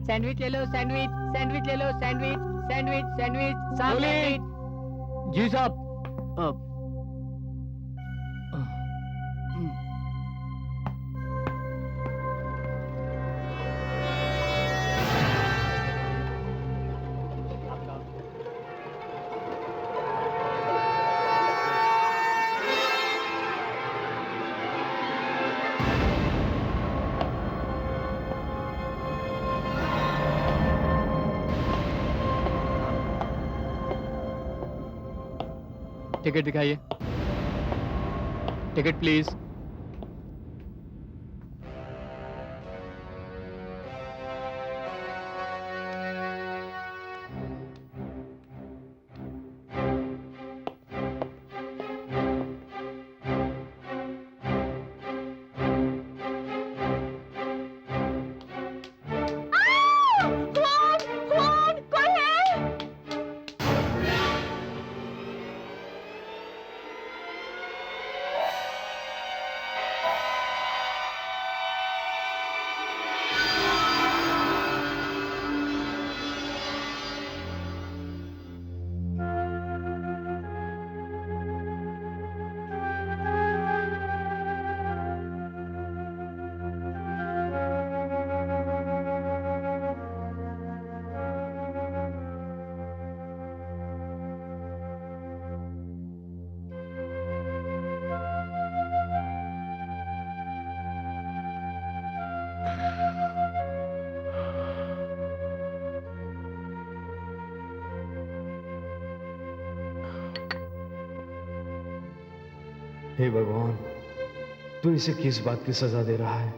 Sandwich ले लो, sandwich, sandwich ले लो, sandwich, sandwich, sandwich, साहब सैंडविच। जी साहब। टिकट दिखाइए। Ticket please. हे भगवान, तू इसे किस बात की सजा दे रहा है?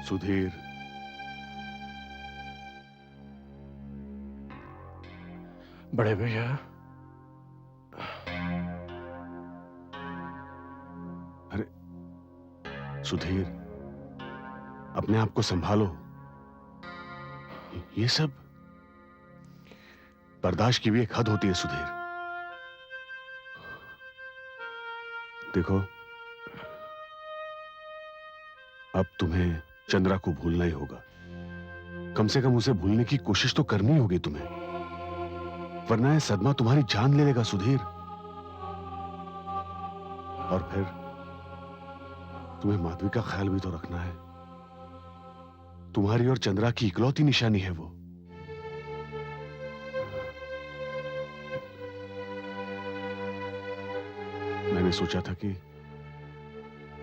सुधीर, बड़े भैया, अरे सुधीर, अपने आप को संभालो। ये सब बर्दाश्त की भी एक हद होती है सुधीर। देखो, अब तुम्हें चंद्रा को भूलना ही होगा। कम से कम उसे भूलने की कोशिश तो करनी होगी तुम्हें, वरना यह सदमा तुम्हारी जान ले लेगा सुधीर। और फिर तुम्हें माधवी का ख्याल भी तो रखना है। तुम्हारी और चंद्रा की इकलौती निशानी है वो। मैंने सोचा था कि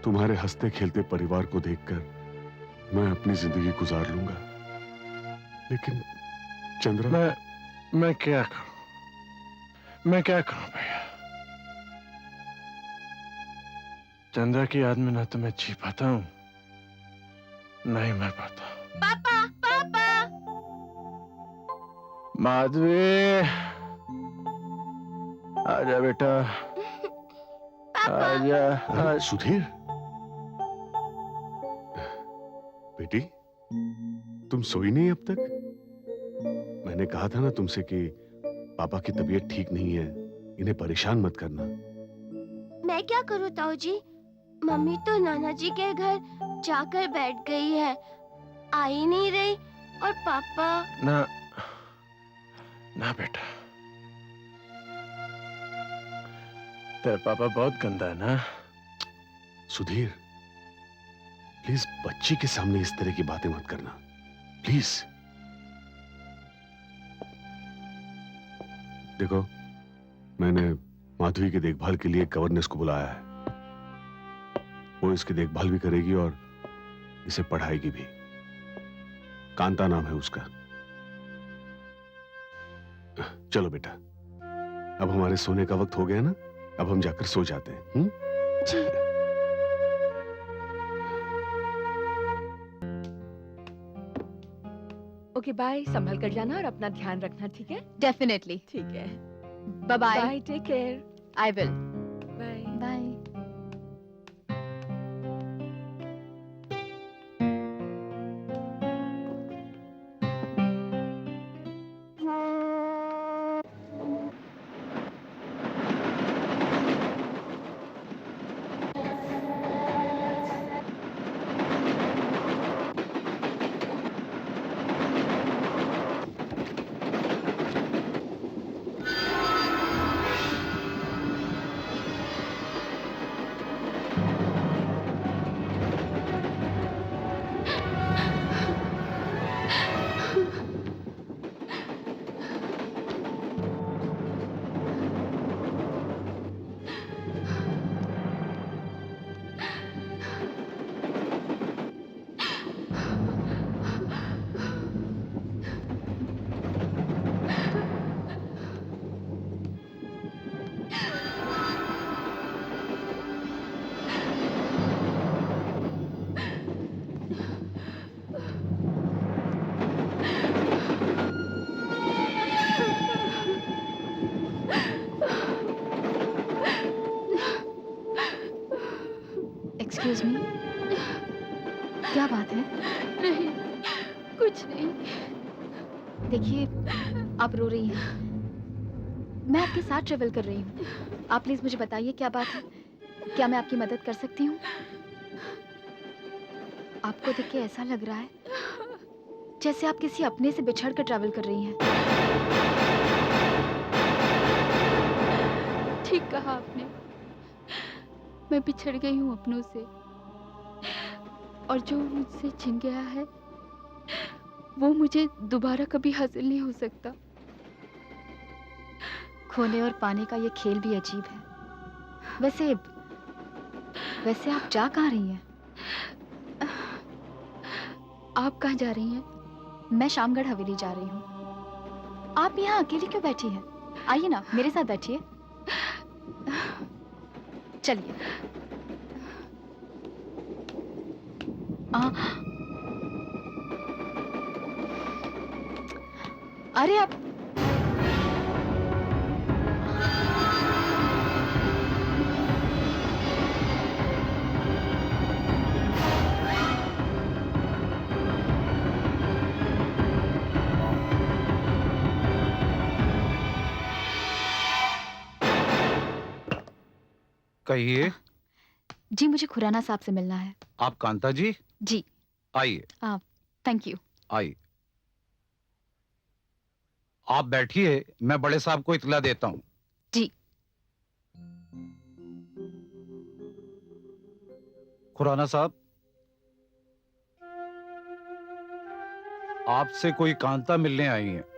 तुम्हारे हंसते खेलते परिवार को देखकर मैं अपनी जिंदगी गुजार लूंगा, लेकिन चंद्रा। मैं क्या करूं? मैं क्या करूं भैया? चंद्रा की याद में ना तो मैं जी पाता हूं, ना ही मर पाता हूं। पापा, पापा। माधवी, आजा बेटा, आजा। अरे सुधीर, बेटी, तुम सोई नहीं अब तक? मैंने कहा था ना तुमसे कि पापा की तबीयत ठीक नहीं है, इन्हें परेशान मत करना। मैं क्या करूं ताऊ जी? मम्मी तो नाना जी के घर जाकर बैठ गई है, आ ही नहीं रही। और पापा। ना ना बेटा, तेरा पापा बहुत गंदा है ना। सुधीर, प्लीज बच्ची के सामने इस तरह की बातें मत करना, प्लीज। देखो, मैंने माधवी की देखभाल के लिए गवर्नेंस को बुलाया है। वो इसकी देखभाल भी करेगी और इसे पढ़ाएगी भी। कांता नाम है उसका। चलो बेटा, अब हमारे सोने का वक्त हो गया ना, अब हम जाकर सो जाते हैं। जी। ओके बाय, संभल कर जाना और अपना ध्यान रखना, ठीक है? डेफिनेटली। ठीक है, bye bye. Bye, take care. I will. Bye bye. Excuse me, क्या बात है? नहीं, कुछ नहीं। देखिए, आप रो रही हैं। मैं आपके साथ ट्रेवल कर रही हूँ। आप प्लीज मुझे बताइए क्या बात है। क्या मैं आपकी मदद कर सकती हूँ? आपको देख के ऐसा लग रहा है जैसे आप किसी अपने से बिछड़ कर ट्रैवल कर रही हैं। ठीक कहा आपने, मैं बिछड़ गई हूँ अपनों से, और जो मुझसे छिन गया है वो मुझे दोबारा कभी हासिल नहीं हो सकता। खोने और पाने का ये खेल भी अजीब है। वैसे वैसे आप जा कहाँ रही हैं? आप कहाँ जा रही हैं? मैं शामगढ़ हवेली जा रही हूँ। आप यहाँ अकेली क्यों बैठी हैं? आइए ना, मेरे साथ बैठिए। चलिए। अरे आप कहिए। जी, मुझे खुराना साहब से मिलना है। आप कांता जी? जी। आइए। Thank you. आइए, आप बैठिए, मैं बड़े साहब को इत्तला देता हूँ। जी। खुराना साहब, आपसे कोई कांता मिलने आई है।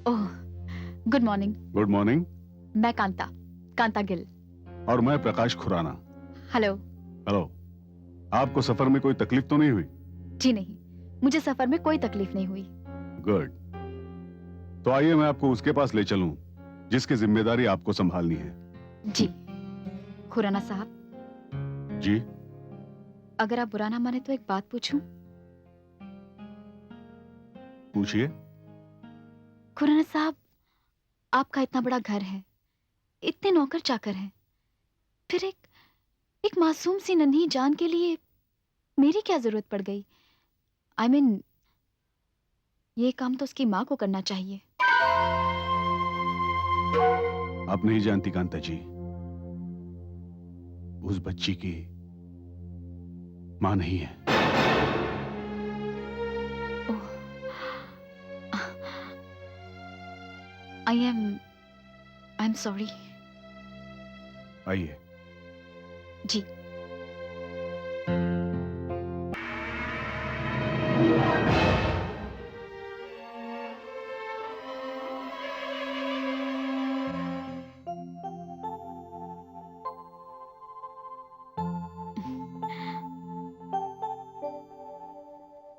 ओह, गुड मॉर्निंग। Good morning. मैं कांता गिल। और मैं प्रकाश खुराना। हेलो। हेलो। आपको सफर में कोई तकलीफ तो नहीं हुई? जी नहीं, मुझे सफर में कोई तकलीफ नहीं हुई। गुड। तो आइए मैं आपको उसके पास ले चलूं जिसकी जिम्मेदारी आपको संभालनी है। जी। खुराना साहब। जी। अगर आप बुरा ना माने तो एक बात पूछूं? पूछिए। खुराना साहब, आपका इतना बड़ा घर है, इतने नौकर चाकर हैं, फिर एक मासूम सी नन्ही जान के लिए मेरी क्या जरूरत पड़ गई? I mean, ये काम तो उसकी माँ को करना चाहिए। आप नहीं जानती कांता जी, उस बच्ची की मां नहीं है। I'm sorry। आइए। जी।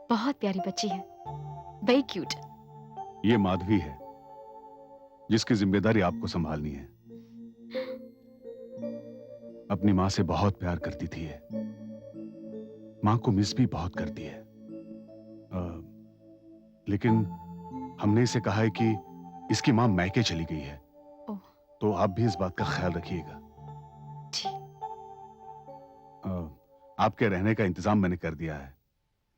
बहुत प्यारी बच्ची है, वेरी क्यूट। ये माधवी है जिसकी जिम्मेदारी आपको संभालनी है। अपनी मां से बहुत प्यार करती थी ये। मां को मिस भी बहुत करती है। लेकिन हमने इसे कहा है कि इसकी मां मैके चली गई है। तो आप भी इस बात का ख्याल रखिएगा। जी। आपके रहने का इंतजाम मैंने कर दिया है,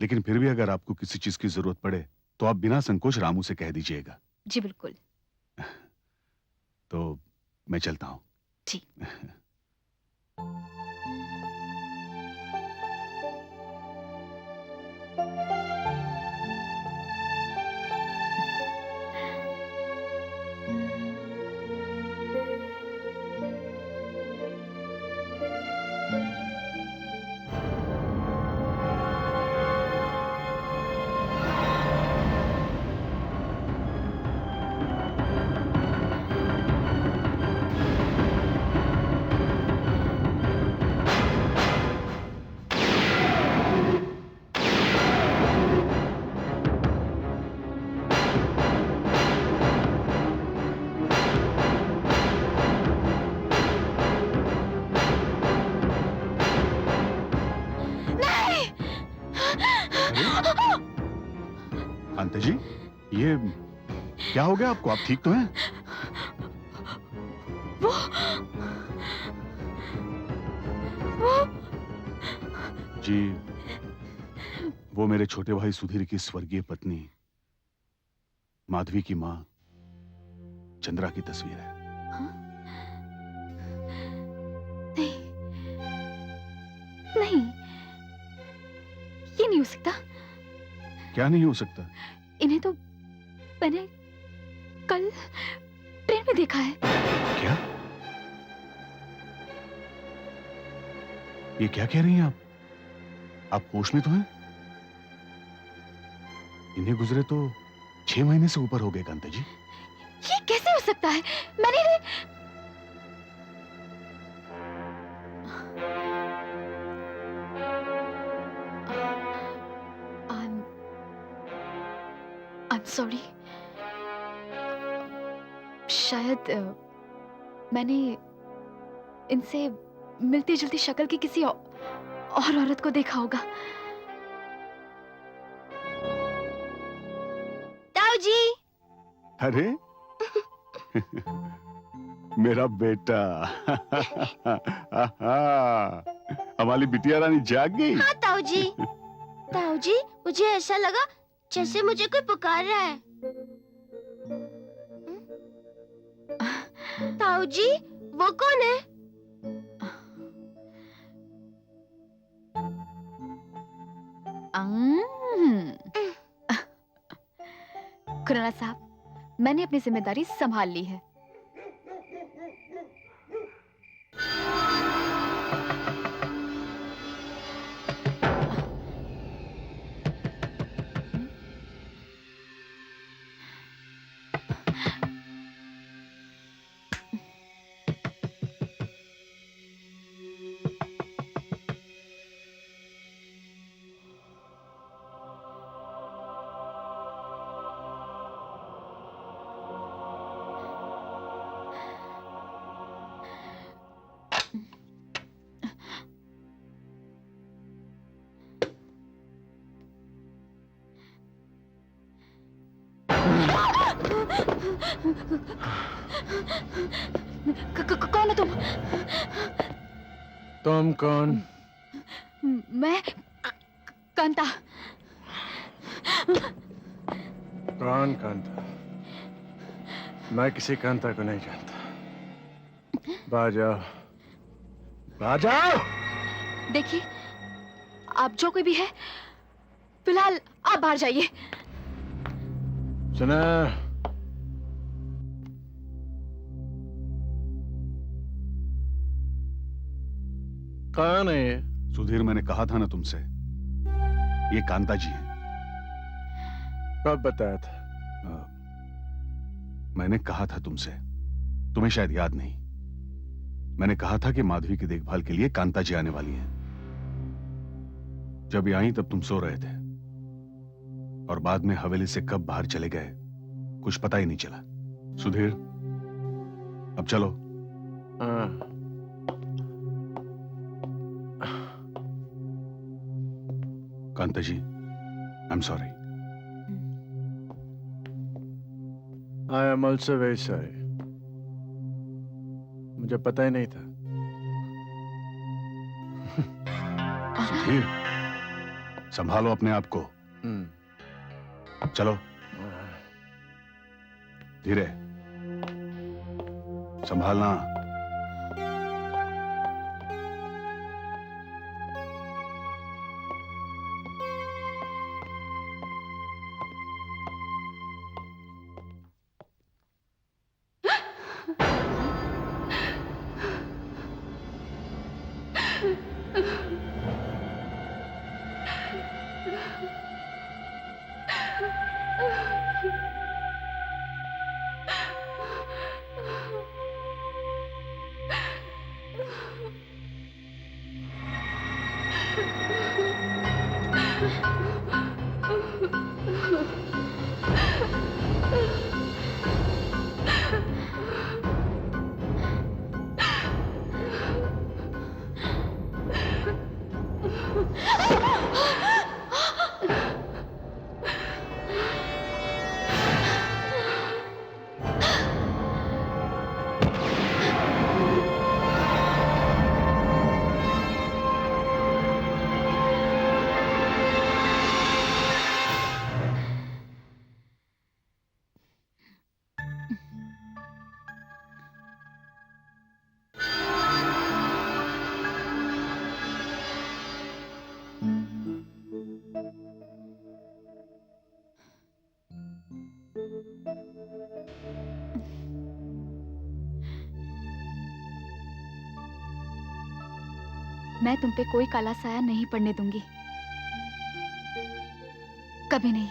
लेकिन फिर भी अगर आपको किसी चीज की जरूरत पड़े तो आप बिना संकोच रामू से कह दीजिएगा। जी बिल्कुल। तो मैं चलता हूं। जी। कांता जी, ये क्या हो गया आपको? आप ठीक तो हैं? वो जी, वो मेरे छोटे भाई सुधीर की स्वर्गीय पत्नी माधवी की माँ चंद्रा की तस्वीर है। नहीं, नहीं, ये नहीं हो सकता। क्या नहीं हो सकता? इन्हें तो मैंने कल ट्रेन में देखा है। क्या? ये क्या कह रही हैं आप? आप होश में तो हैं? इन्हें गुजरे तो 6 महीने से ऊपर हो गए कांता जी। ये कैसे हो सकता है? मैंने इन्हें I'm sorry. शायद मैंने इनसे मिलती जुलती शक्ल की किसी और औरत को देखा होगा। ताऊ जी। अरे मेरा बेटा हमारी बिटिया रानी जाग गई। हाँ ताऊ जी। ताऊ जी, मुझे ऐसा लगा जैसे मुझे कोई पुकार रहा है। ताऊ जी, वो कौन है? खुराना साहब, मैंने अपनी जिम्मेदारी संभाल ली है। कौन हो तुम? तुम कौन? मैं कांता। कौन कांता? मैं किसी कांता को नहीं जानता। बाहर जाओ, बाहर जाओ। देखिए, आप जो कोई भी है, फिलहाल आप बाहर जाइए। सुना? कौन है ये? सुधीर, मैंने कहा था ना तुमसे, ये कांता जी हैं। कब बताया था? मैंने कहा था तुमसे, तुम्हें शायद याद नहीं। मैंने कहा था कि माधवी की देखभाल के लिए कांता जी आने वाली हैं। जब ये आई तब तुम सो रहे थे, और बाद में हवेली से कब बाहर चले गए कुछ पता ही नहीं चला। सुधीर, अब चलो। हाँ। Kanta ji, I am sorry. I am also very sorry. मुझे पता ही नहीं था। सुधीर, संभालो अपने आप को। चलो, धीरे संभालना। मैं तुम पे कोई काला साया नहीं पड़ने दूंगी, कभी नहीं।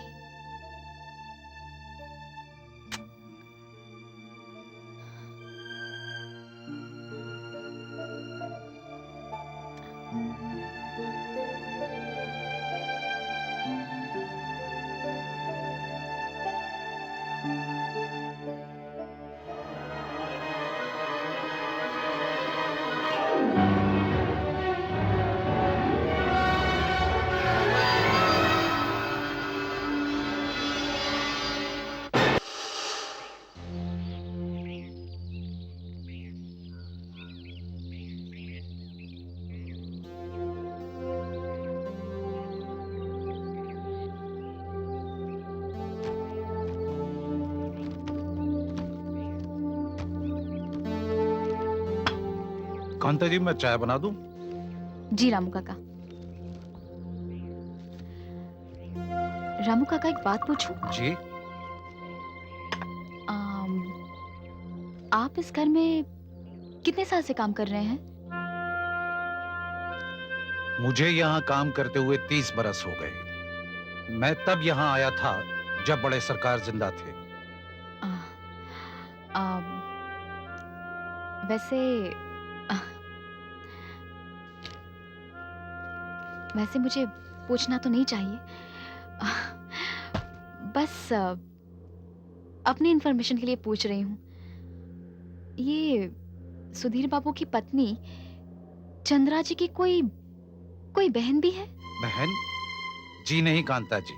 कांता जी, मैं चाय बना दूं? जी रामू काका। रामू काका, एक बात पूछूं? जी। आप इस घर में कितने साल से काम कर रहे हैं? मुझे यहाँ काम करते हुए 30 बरस हो गए। मैं तब यहाँ आया था जब बड़े सरकार जिंदा थे। वैसे मुझे पूछना तो नहीं चाहिए, बस अपनी इंफॉर्मेशन के लिए पूछ रही हूँ। ये सुधीर बाबू की पत्नी चंद्रा जी की कोई बहन भी है? बहन? जी नहीं कांता जी,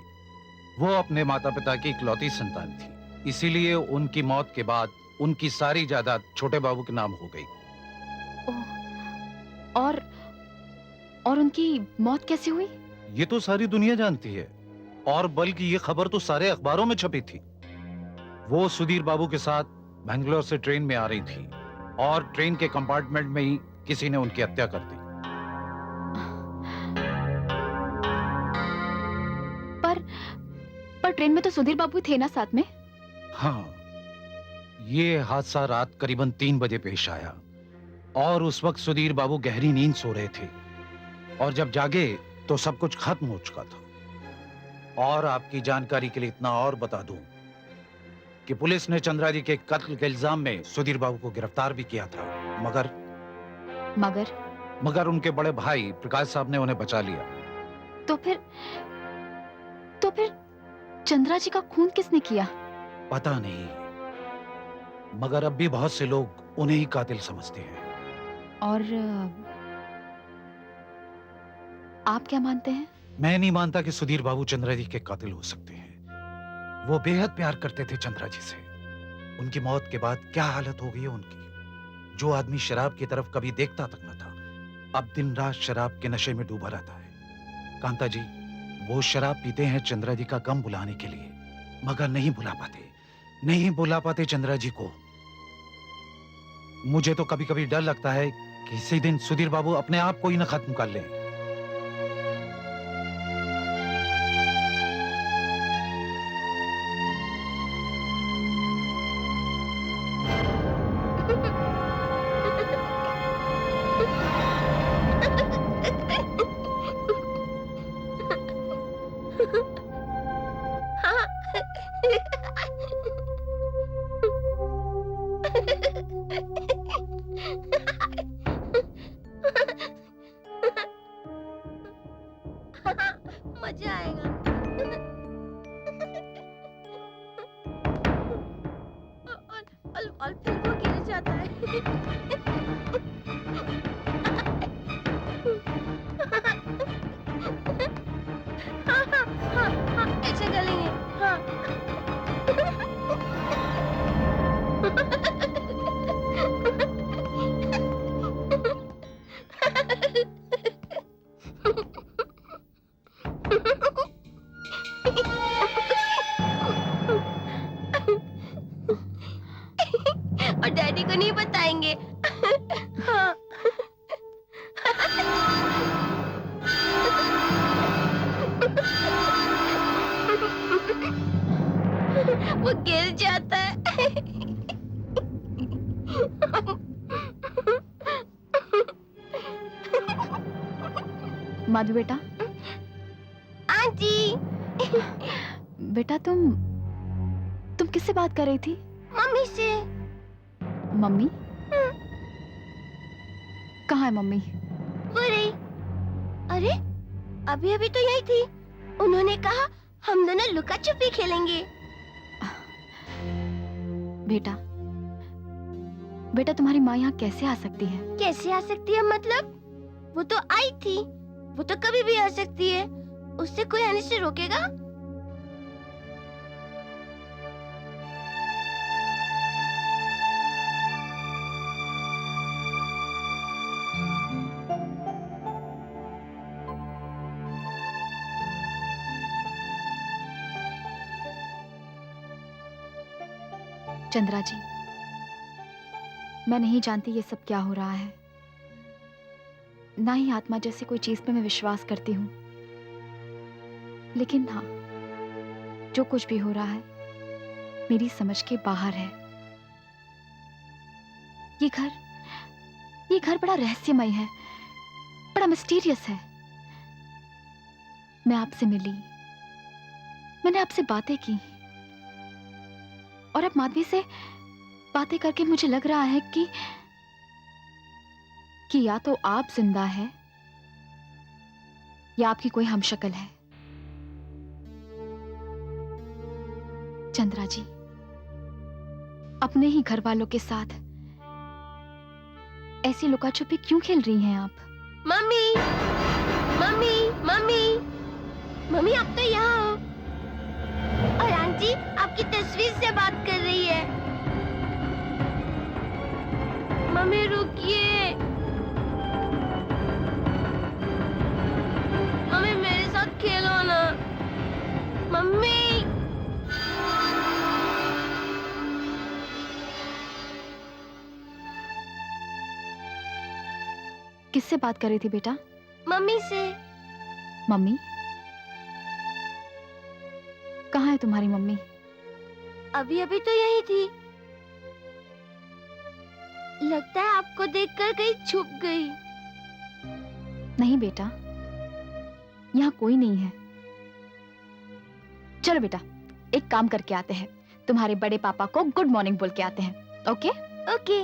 वो अपने माता पिता की इकलौती संतान थी, इसीलिए उनकी मौत के बाद उनकी सारी जायदाद छोटे बाबू के नाम हो गई। ओह, और उनकी मौत कैसे हुई? ये तो सारी दुनिया जानती है, और बल्कि ये खबर तो सारे अखबारों में छपी थी। वो सुधीर बाबू के साथ बेंगलोर से ट्रेन में आ रही थी और ट्रेन के कंपार्टमेंट में ही किसी ने उनकी हत्या कर दी। पर ट्रेन में तो सुधीर बाबू थे ना साथ में? हाँ, ये हादसा रात करीबन 3 बजे पेश आया और उस वक्त सुधीर बाबू गहरी नींद सो रहे थे, और जब जागे तो सब कुछ खत्म हो चुका था। और आपकी जानकारी के लिए इतना और बता दूं कि पुलिस ने चंद्रा जी के कत्ल के इल्जाम में सुधीर बाबू को गिरफ्तार भी किया था, मगर उनके बड़े भाई प्रकाश साहब ने उन्हें बचा लिया। तो फिर चंद्रा जी का खून किसने किया? पता नहीं, मगर अब भी बहुत से लोग उन्हें ही कातिल समझते हैं। और आप क्या मानते हैं? मैं नहीं मानता कि सुधीर बाबू चंद्रा जी के कातिल हो सकते हैं। वो बेहद प्यार करते थे चंद्रा जी से। उनकी मौत के बाद क्या हालत हो गई है उनकी। जो आदमी शराब की तरफ कभी देखता तक न था, अब दिन रात शराब के नशे में डूबा रहता है। कांता जी, वो शराब पीते हैं चंद्रा जी का गम भुलाने के लिए, मगर नहीं भुला पाते चंद्रा जी को। मुझे तो कभी कभी डर लगता है कि इसी दिन सुधीर बाबू अपने आप को ही न खत्म कर लें। मजा आएगा। और फिर वो गिर जाता है। हाँ, ऐसे करेंगे। हाँ। और डैडी को नहीं बताएंगे। हाँ। वो गिर जाता है। माधवी बेटा, आंटी। बेटा तुम किससे बात कर रही थी? मम्मी से। मम्मी? कहाँ है मम्मी? वो रही। अरे अभी अभी तो यही थी। उन्होंने कहा हम दोनों लुका छुपी खेलेंगे। बेटा तुम्हारी माँ यहाँ कैसे आ सकती है? कैसे आ सकती है मतलब? वो तो आई थी, वो तो कभी भी आ सकती है। उससे कोई आने से रोकेगा? चंद्रा जी, मैं नहीं जानती ये सब क्या हो रहा है, ना ही आत्मा जैसी कोई चीज पे मैं विश्वास करती हूँ, लेकिन हाँ, जो कुछ भी हो रहा है मेरी समझ के बाहर है। ये घर बड़ा रहस्यमय है, बड़ा मिस्टीरियस है। मैं आपसे मिली, मैंने आपसे बातें की, और अब माधवी से बातें करके मुझे लग रहा है कि या तो आप जिंदा है या आपकी कोई हमशक्ल है। चंद्रा जी, अपने ही घर वालों के साथ ऐसी लुकाछुपी क्यों खेल रही हैं आप? मम्मी, मम्मी, मम्मी, मम्मी आप तो यहाँ हो। और आंटी आपकी तस्वीर से बात कर रही है। मम्मी रुकिए। मम्मी मेरे साथ खेलो ना। मम्मी। किससे बात कर रही थी बेटा? मम्मी से। मम्मी? कहाँ है तुम्हारी मम्मी? अभी अभी तो यही थी। लगता है आपको देखकर कहीं छुप गई। नहीं बेटा, यहाँ कोई नहीं है। चलो बेटा, एक काम करके आते हैं, तुम्हारे बड़े पापा को गुड मॉर्निंग बोल के आते हैं। ओके? ओके।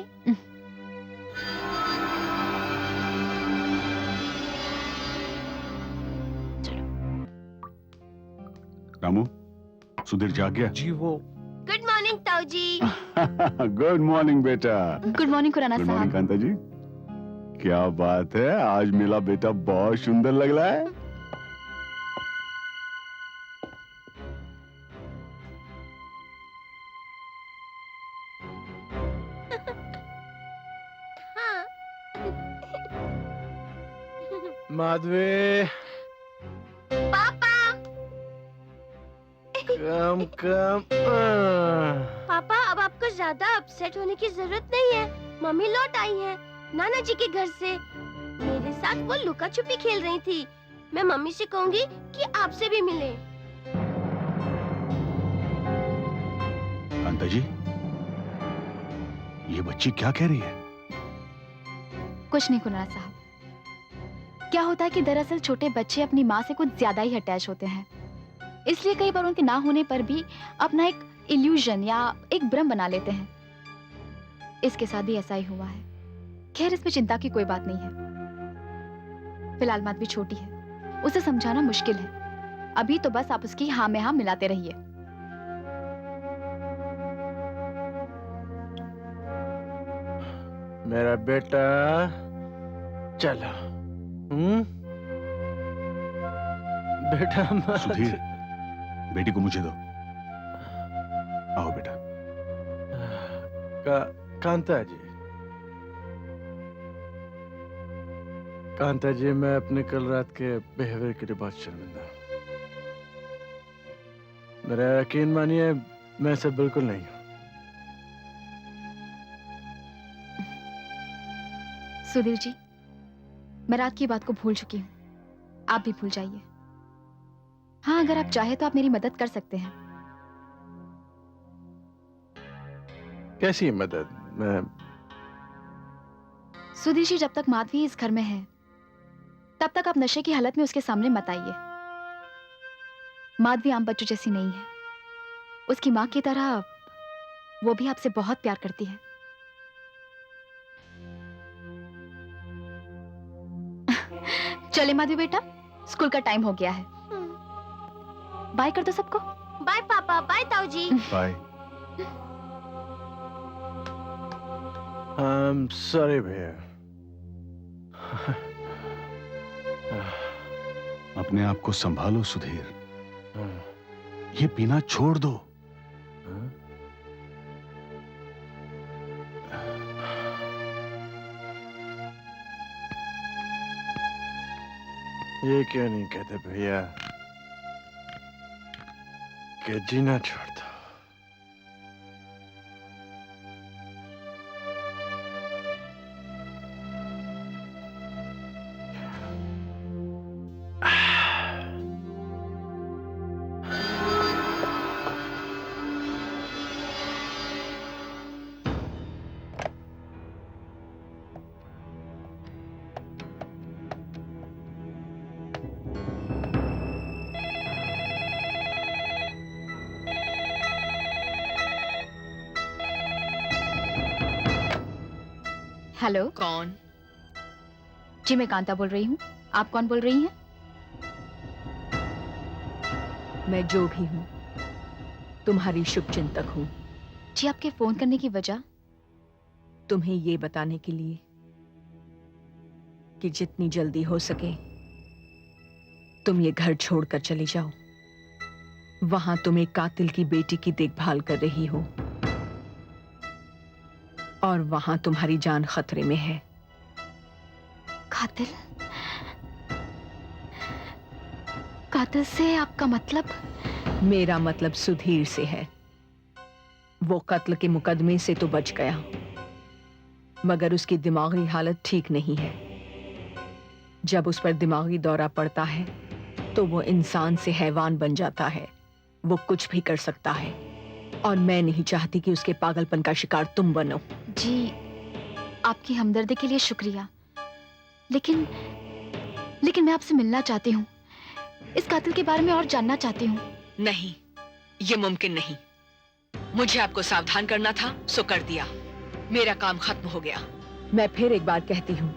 रामू, सुधीर जाग गया? जी वो गुड मॉर्निंग ताऊ जी। गुड मॉर्निंग बेटा। Good morning Khurana good morning साहब। कांता जी। क्या बात है, आज मेरा बेटा बहुत सुंदर लग रहा है। हाँ। माधवी, पापा। कम कम। पापा अब आपको ज्यादा अपसेट होने की जरूरत नहीं है। मम्मी लौट आई है नाना जी के घर से। मेरे साथ वो लुका छुपी खेल रही थी। मैं मम्मी से कहूंगी कि आपसे भी मिले। कांता जी, ये बच्ची क्या कह रही है? कुछ नहीं खुराना साहब। क्या होता है कि दरअसल छोटे बच्चे अपनी माँ से कुछ ज्यादा ही अटैच होते हैं, इसलिए कई बार उनके ना होने पर भी अपना एक इल्यूजन या एक भ्रम बना लेते हैं। इसके साथ भी ऐसा ही हुआ है। खैर, इसमें चिंता की कोई बात नहीं है। फिलहाल माधवी छोटी है, उसे समझाना मुश्किल है। अभी तो बस आप उसकी हाँ में हाँ मिलाते रहिए। मेरा बेटा चला। बेटा सुधीर, बेटी को मुझे दो। आओ बेटा। कांता जी, कांता जी, मैं अपने कल रात के बिहेवियर के लिए बहुत शर्मिंदा हूं। मेरा यकीन मानिए, मैं ऐसा बिल्कुल नहीं हूं। सुधीर जी, मैं रात की बात को भूल चुकी हूँ, आप भी भूल जाइए। हाँ, अगर आप चाहे तो आप मेरी मदद कर सकते हैं। कैसी मदद? मैं सुधीर जी, जब तक माधवी इस घर में है, तब तक आप नशे की हालत में उसके सामने मत आइए। माधवी आम बच्चों जैसी नहीं है। उसकी माँ की तरह वो भी आपसे बहुत प्यार करती है। चले माधवी बेटा, स्कूल का टाइम हो गया है। बाय कर दो सबको। बाय पापा, बाय ताऊ जी। बाय। सॉरी भैया। अपने आप को संभालो सुधीर, ये पीना छोड़ दो। ये क्यों नहीं कहते भैया कि जीना छोड़ दो। हेलो। कौन? जी मैं कांता बोल रही हूँ। आप कौन बोल रही हैं? मैं जो भी हूँ तुम्हारी शुभचिंतक हूँ। जी आपके फोन करने की वजह? तुम्हें ये बताने के लिए कि जितनी जल्दी हो सके तुम ये घर छोड़कर चली जाओ। वहां तुम एक कातिल की बेटी की देखभाल कर रही हो और वहां तुम्हारी जान खतरे में है। कातिल? कातिल से आपका मतलब? मेरा मतलब सुधीर से है। वो कत्ल के मुकदमे से तो बच गया, मगर उसकी दिमागी हालत ठीक नहीं है। जब उस पर दिमागी दौरा पड़ता है तो वो इंसान से हैवान बन जाता है। वो कुछ भी कर सकता है और मैं नहीं चाहती कि उसके पागलपन का शिकार तुम बनो। जी आपकी हमदर्दी के लिए शुक्रिया, लेकिन मैं आपसे मिलना चाहती हूँ। इस कातिल के बारे में और जानना चाहती हूँ। नहीं, ये मुमकिन नहीं। मुझे आपको सावधान करना था, सो कर दिया। मेरा काम खत्म हो गया। मैं फिर एक बार कहती हूँ,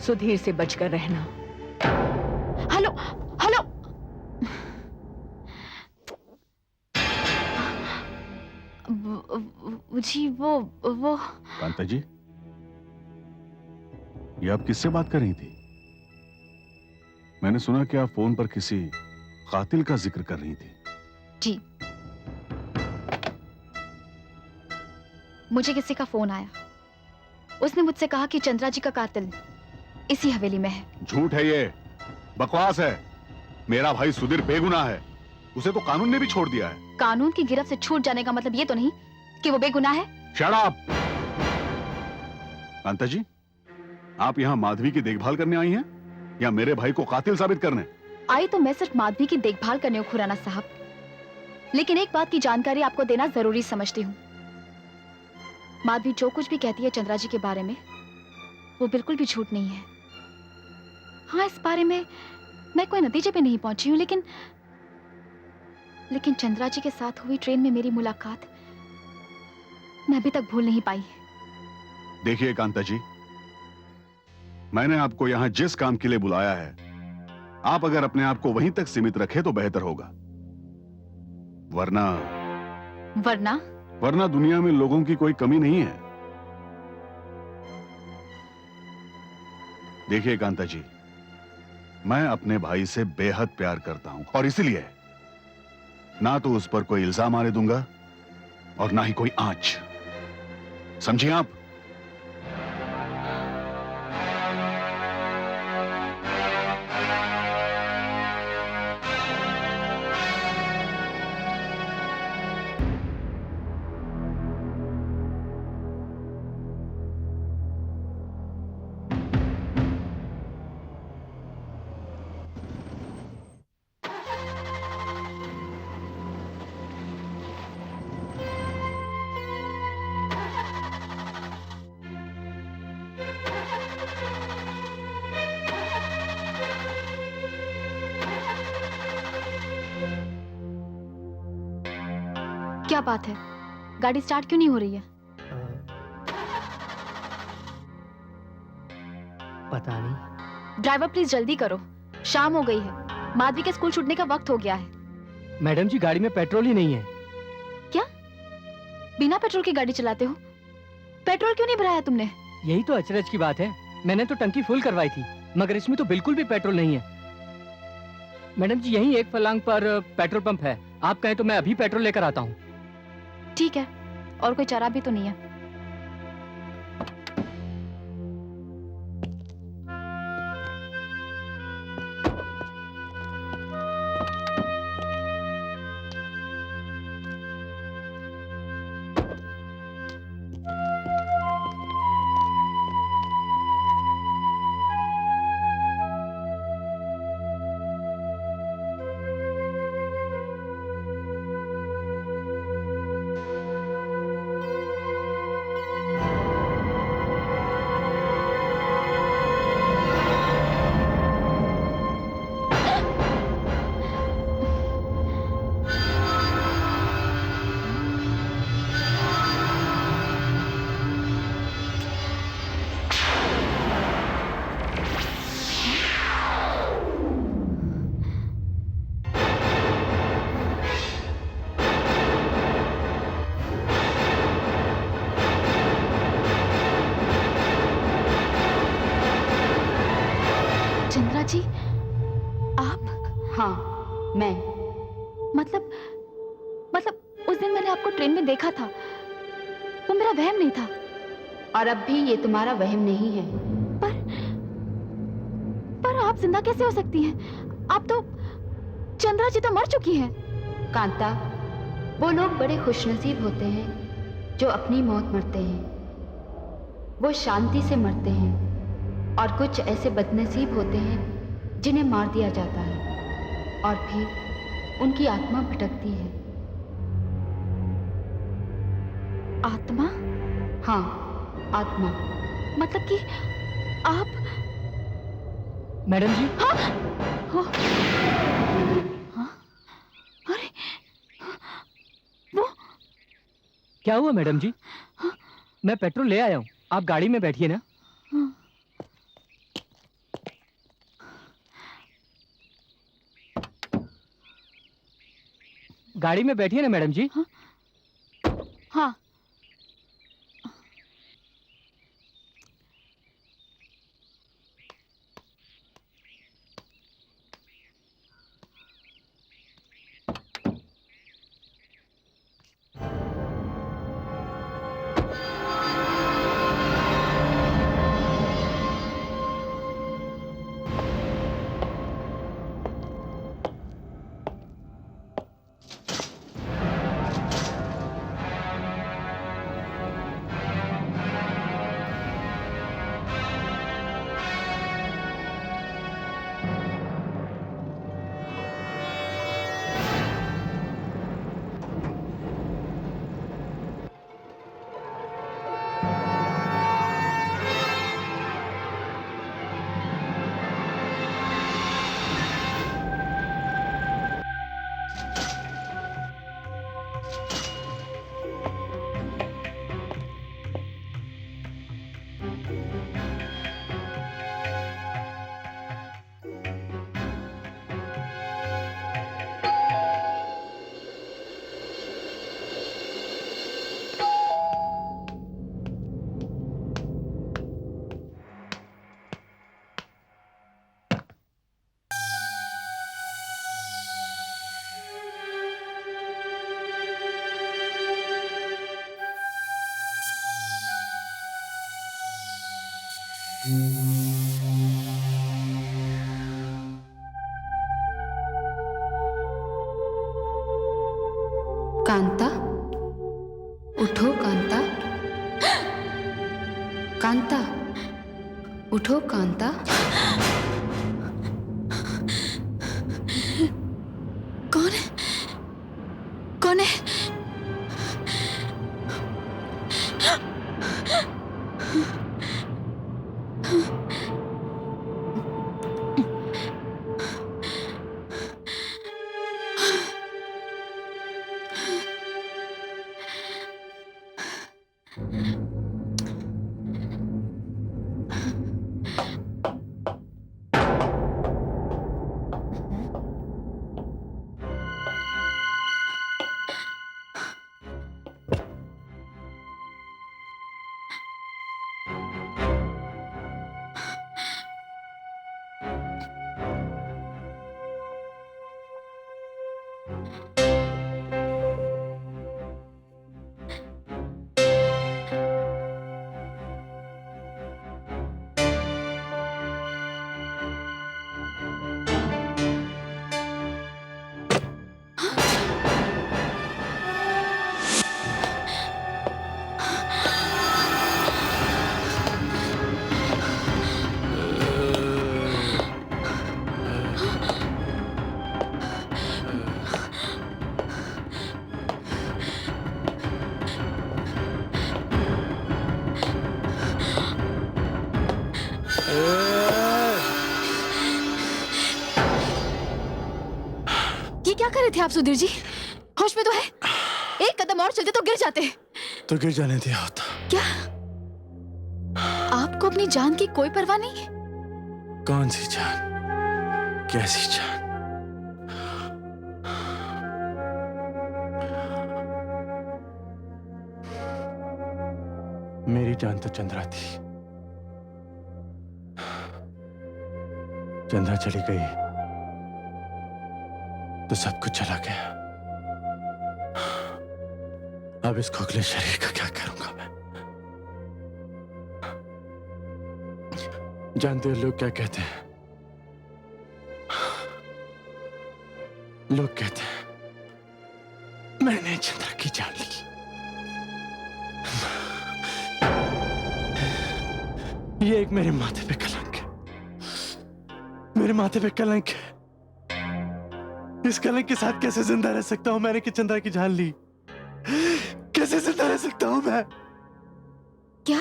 सुधीर से बचकर रहना। Hello hello. जी वो कांता जी, ये आप किससे बात कर रही थी? मैंने सुना कि आप फोन पर किसी कातिल का जिक्र कर रही थी। जी मुझे किसी का फोन आया। उसने मुझसे कहा कि चंद्रा जी का कातिल इसी हवेली में है। झूठ है, ये बकवास है। मेरा भाई सुधीर बेगुनाह है। उसे तो कानून ने भी छोड़ दिया है। कानून की गिरफ्त से छूट जाने का मतलब ये तो नहीं कि वो बेगुनाह है। Shut up! कांता जी, आप यहाँ माधवी की देखभाल करने आई हैं या मेरे भाई को कातिल साबित करने? आई तो मैं सिर्फ माधवी की देखभाल करने हूँ खुराना साहब, लेकिन एक बात की जानकारी आपको देना जरूरी समझती हूँ। माधवी जो कुछ भी कहती है चंद्रा जी के बारे में, वो बिल्कुल भी झूठ नहीं है। हाँ, इस बारे में मैं कोई नतीजे पे नहीं पहुंची हूँ, लेकिन चंद्रा जी के साथ हुई ट्रेन में मेरी मुलाकात मैं अभी तक भूल नहीं पाई। देखिए कांता जी, मैंने आपको यहाँ जिस काम के लिए बुलाया है, आप अगर अपने आप को वहीं तक सीमित रखें तो बेहतर होगा। वरना दुनिया में लोगों की कोई कमी नहीं है। देखिए कांता जी, मैं अपने भाई से बेहद प्यार करता हूं और इसलिए ना तो उस पर कोई इल्जाम आने दूंगा और ना ही कोई आंच। समझिए आप? क्या बात है, गाड़ी स्टार्ट क्यों नहीं हो रही है? पता नहीं। ड्राइवर प्लीज जल्दी करो, शाम हो गई है, माधवी के स्कूल छूटने का वक्त हो गया है। मैडम जी गाड़ी में पेट्रोल ही नहीं है। क्या बिना पेट्रोल की गाड़ी चलाते हो? पेट्रोल क्यों नहीं भराया तुमने? यही तो अचरज की बात है, मैंने तो टंकी फुल करवाई थी मगर इसमें तो बिल्कुल भी पेट्रोल नहीं है। मैडम जी यहीं एक फलांग पर पेट्रोल पंप है, आप कहें तो मैं अभी पेट्रोल लेकर आता हूँ। ठीक है, और कोई चारा भी तो नहीं है। चंद्रा जी, आप? हाँ मैं। मतलब उस दिन मैंने आपको ट्रेन में देखा था, वो मेरा वहम नहीं था। और अब भी ये तुम्हारा वहम नहीं है। पर आप जिंदा कैसे हो सकती हैं? आप तो, चंद्रा जी तो मर चुकी हैं। कांता, वो लोग बड़े खुशनसीब होते हैं जो अपनी मौत मरते हैं, वो शांति से मरते हैं, और कुछ ऐसे बदनसीब होते हैं जिन्हें मार दिया जाता है और फिर उनकी आत्मा भटकती है। आत्मा? हाँ, आत्मा। मतलब कि आप? मैडम जी। हाँ? हाँ? अरे वो क्या हुआ मैडम जी? मैं पेट्रोल ले आया हूँ, आप गाड़ी में बैठिए ना। गाड़ी में बैठिए ना मैडम जी। हाँ। कांता, उठो कांता। कांता, उठो कांता। कौन है? कौन है? ये क्या कर रहे थे आप सुधीर जी? होश में तो है? एक कदम और चलते तो गिर जाते। तो गिर जाने दिया होता। क्या आपको अपनी जान की कोई परवाह नहीं है? कौन सी जान? कैसी जान? मेरी जान तो चंद्रा थी। चंद्रा चली गई तो सब कुछ चला गया। अब इस खोखले शरीर का क्या करूंगा मैं? जानते हो लोग क्या कहते हैं? लोग कहते हैं मैंने चंद्रा की जान ली। ये एक मेरे माथे पे कलंक है। मेरे माथे पे कलंक है। इस कलंक के साथ कैसे जिंदा रह सकता हूं? मैंने कि चंद्रा की जान ली। कैसे जिंदा रह सकता हूं मैं? क्या?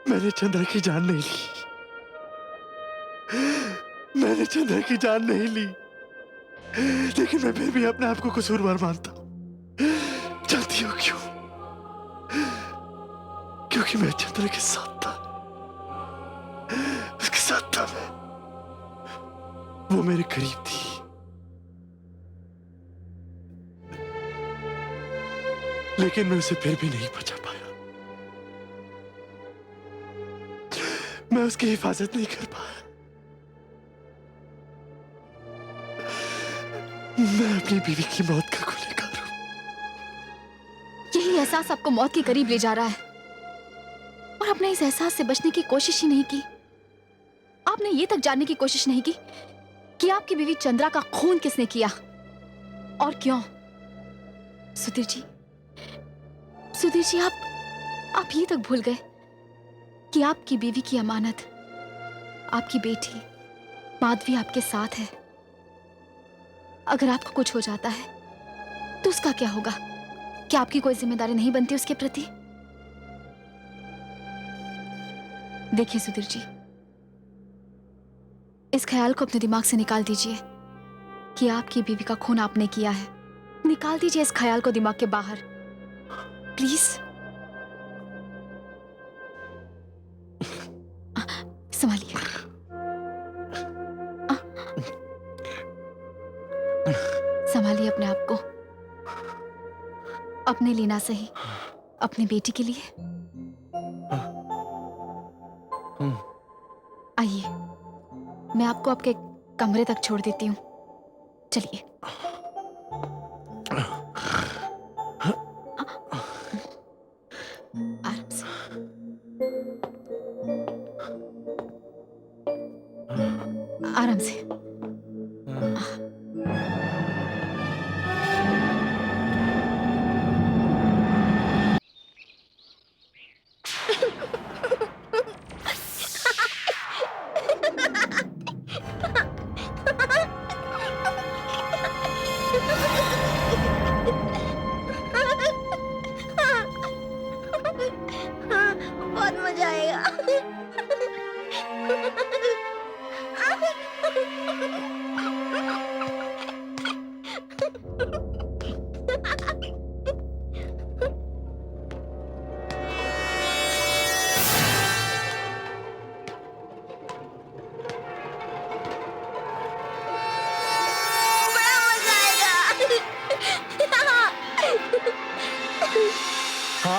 मैंने चंद्रा की जान नहीं ली। मैंने चंद्रा की जान नहीं ली। लेकिन मैं फिर भी अपने आप को कसूरवार मानता हूं। जानती हो क्यों? क्योंकि मैं चंद्रा के साथ था। उसके साथ था मैं। वो मेरे करीब थी। लेकिन मैं उसे फिर भी नहीं बचा पाया। मैं उसकी हिफाजत नहीं कर पाया। मैं अपनी बीवी की मौत का गुनहगार हूं। यही एहसास आपको मौत के करीब ले जा रहा है और आपने इस एहसास से बचने की कोशिश ही नहीं की। आपने ये तक जानने की कोशिश नहीं की कि आपकी बीवी चंद्रा का खून किसने किया और क्यों। सुधीर जी, आप ये तक भूल गए कि आपकी बीवी की अमानत आपकी बेटी माधवी आपके साथ है। अगर आपको कुछ हो जाता है तो उसका क्या होगा? क्या आपकी कोई जिम्मेदारी नहीं बनती उसके प्रति? देखिए सुधीर जी, इस ख्याल को अपने दिमाग से निकाल दीजिए कि आपकी बीवी का खून आपने किया है। निकाल दीजिए इस ख्याल को दिमाग के बाहर, प्लीज। संभालिए, संभालिए अपने आप को। अपने लिए ना सही, अपनी बेटी के लिए। आइए, मैं आपको आपके कमरे तक छोड़ देती हूँ। चलिए। आराम से। आराम से। बहुत मजा आएगा।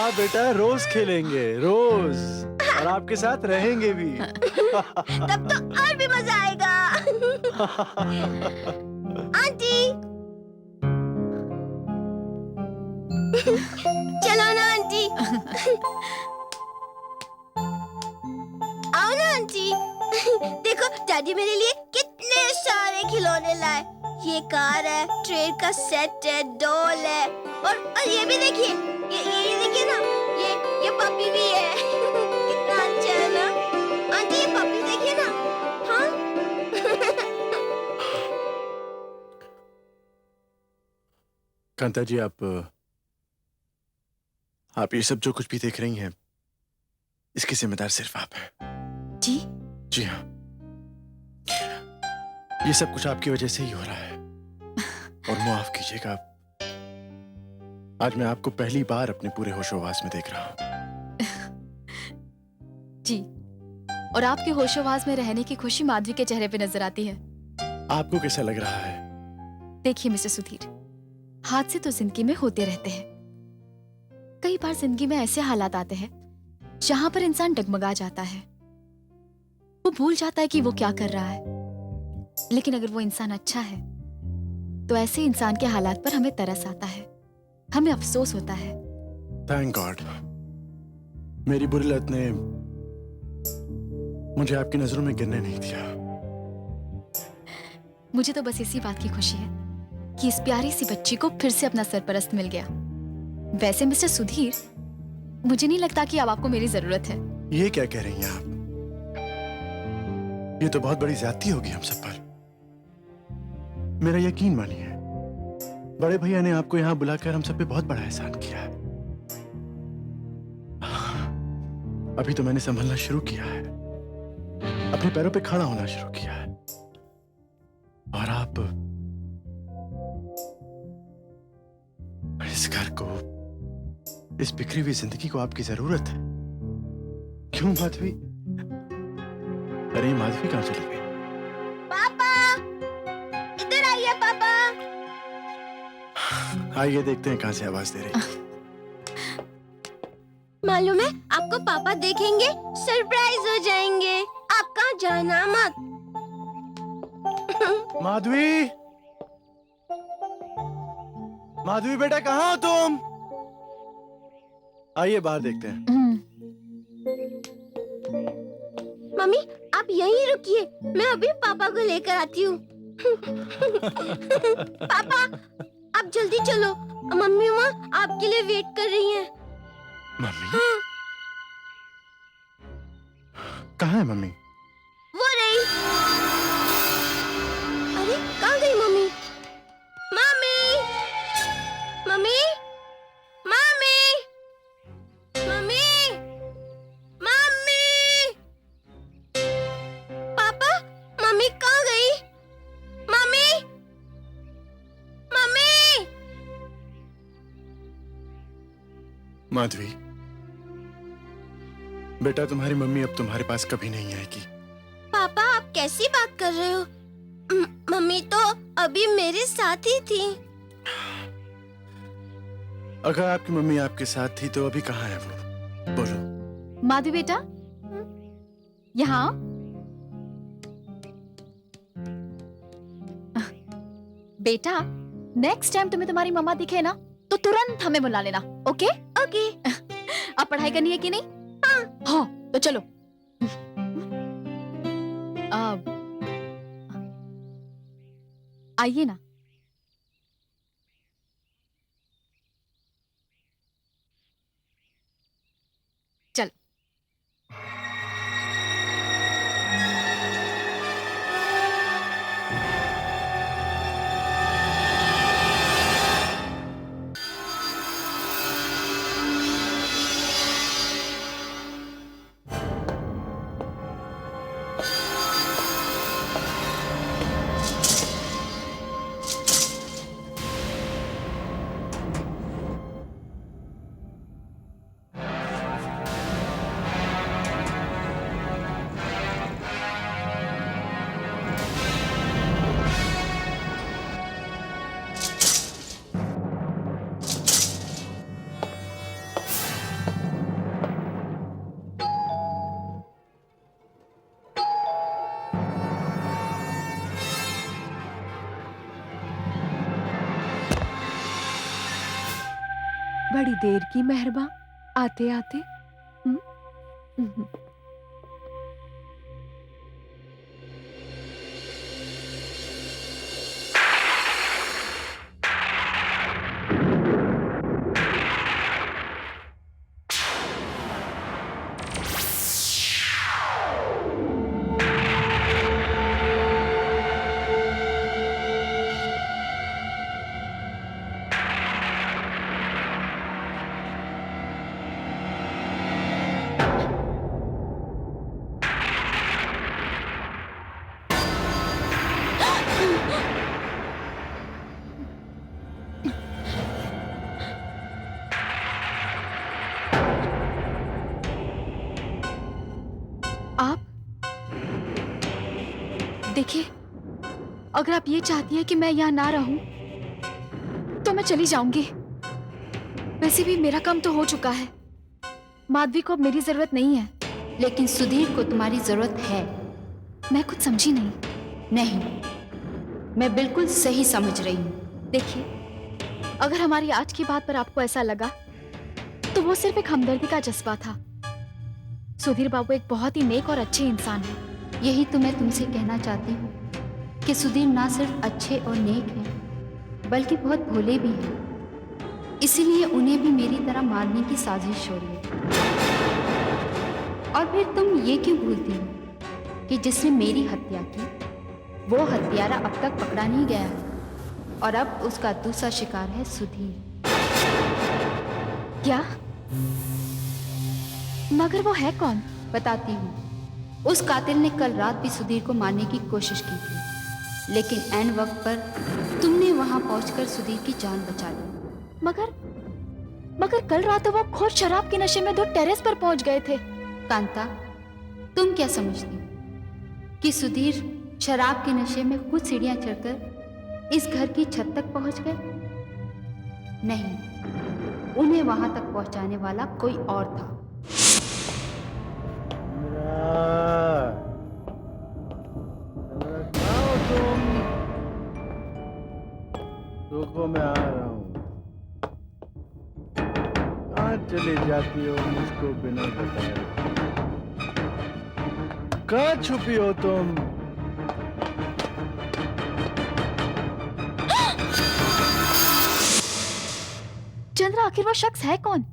हाँ बेटा, रोज खेलेंगे, रोज, और आपके साथ रहेंगे भी। तब तो और भी मजा आएगा। आंटी, चलो ना आंटी। आओ ना आंटी। देखो डैडी मेरे लिए कितने सारे खिलौने लाए। ये कार है, ट्रेन का सेट है, डॉल है, और ये भी देखिए, ये देखिए ना, ये पपी भी है। कितना अच्छा है ना आंटी, ये पपी देखिए ना। हाँ। कांता जी, आप ये सब जो कुछ भी देख रही हैं, इसकी जिम्मेदार सिर्फ आप हैं। जी? जी हाँ, ये सब कुछ आपकी वजह से ही हो रहा है। और माफ कीजिएगा, आज मैं आपको पहली बार अपने पूरे होशोहवास में देख रहा हूँ। जी, और आपके होशोहवास में रहने की खुशी माधवी के चेहरे पे नजर आती है। आपको कैसा लग रहा है? देखिए मिस्टर सुधीर, हादसे तो जिंदगी में होते रहते हैं। कई बार जिंदगी में ऐसे हालात आते हैं जहां पर इंसान डगमगा जाता है। वो भूल जाता है कि वो क्या कर रहा है। लेकिन अगर वो इंसान अच्छा है तो ऐसे इंसान के हालात पर हमें तरस आता है, हमें अफसोस होता है। थैंक गॉड, मेरी बुरी लत ने मुझे आपकी नजरों में गिरने नहीं दिया। मुझे तो बस इसी बात की खुशी है कि इस प्यारी सी बच्ची को फिर से अपना सरपरस्त मिल गया। वैसे मिस्टर सुधीर, मुझे नहीं लगता कि अब आपको मेरी जरूरत है। ये क्या कह रही हैं आप? ये तो बहुत बड़ी ज्यादती होगी हम सब पर। मेरा यकीन मानिए, बड़े भैया ने आपको यहाँ बुलाकर हम सब पे बहुत बड़ा एहसान किया है। अभी तो मैंने संभलना शुरू किया है, अपने पैरों पे खड़ा होना शुरू किया है, और आप इस घर को, इस बिखरी हुई जिंदगी को आपकी जरूरत है। क्यों माधवी? अरे माधवी कहाँ चली गई? पापा, इधर आइए पापा। आइए देखते हैं कहाँ से आवाज दे रही है। मालूम है, आपको पापा देखेंगे सरप्राइज हो जाएंगे। आप कहाँ जाना मत। माधवी, माधवी बेटा, कहाँ हो तुम? आइए बाहर देखते हैं। मम्मी, आप यहीं रुकिए, मैं अभी पापा को लेकर आती हूँ। पापा, आप जल्दी चलो, मम्मी वहाँ आपके लिए वेट कर रही हैं। मम्मी? हाँ। कहाँ है मम्मी? वो रही। अरे कहाँ गई mummy? Mummy, mummy, mummy, mummy, mummy. पापा, मम्मी कहाँ गई? Mummy, mummy. माधवी बेटा, तुम्हारी मम्मी अब तुम्हारे पास कभी नहीं आएगी। पापा, आप कैसी बात कर रहे हो? मम्मी तो अभी मेरे साथ ही थी। अगर आपकी मम्मी आपके साथ थी तो अभी कहाँ है वो? बोलो। माधवी बेटा, यहाँ बेटा, नेक्स्ट टाइम तुम्हें तुम्हारी मम्मा दिखे ना तो तुरंत हमें बुला लेना। ओके? ओके। अब पढ़ाई करनी है कि नहीं? हाँ, तो चलो। आइए ना। चल। बड़ी देर की मेहरबा आते आते। देखिए, अगर आप ये चाहती हैं कि मैं यहाँ ना रहूं, तो मैं चली जाऊंगी। वैसे भी मेरा काम तो हो चुका है। माधवी को अब मेरी जरूरत नहीं है। लेकिन सुधीर को तुम्हारी जरूरत है। मैं कुछ समझी नहीं। नहीं, मैं बिल्कुल सही समझ रही हूँ। देखिए, अगर हमारी आज की बात पर आपको ऐसा लगा, तो वो सिर्फ एक हमदर्दी का जज्बा था। सुधीर बाबू एक बहुत ही नेक और अच्छे इंसान हैं। यही तो मैं तुमसे कहना चाहती हूँ कि सुधीर ना सिर्फ अच्छे और नेक हैं, बल्कि बहुत भोले भी हैं। इसीलिए उन्हें भी मेरी तरह मारने की साजिश हो रही है। और फिर तुम ये क्यों भूलती हो कि जिसने मेरी हत्या की, वो हत्यारा अब तक पकड़ा नहीं गया है, और अब उसका दूसरा शिकार है सुधीर। क्या? मगर वो है कौन? बताती हूँ। उस कातिल ने कल रात भी सुधीर को मारने की कोशिश की थी, लेकिन ऐन वक्त पर तुमने वहां पहुंचकर सुधीर की जान बचा ली। मगर कल रात तो वो खुद शराब के नशे में 2 टेरेस पर पहुंच गए थे। कांता, तुम क्या समझती हो कि सुधीर शराब के नशे में खुद सीढ़ियां चढ़कर इस घर की छत तक पहुंच गए? नहीं, उन्हें वहां तक पहुंचाने वाला कोई और था। रुको, मैं आ रहा हूँ। कहाँ चले जाती हो मुझको बिना बताए? कहाँ छुपी हो तुम? चंद्रा, आखिर वो शख्स है कौन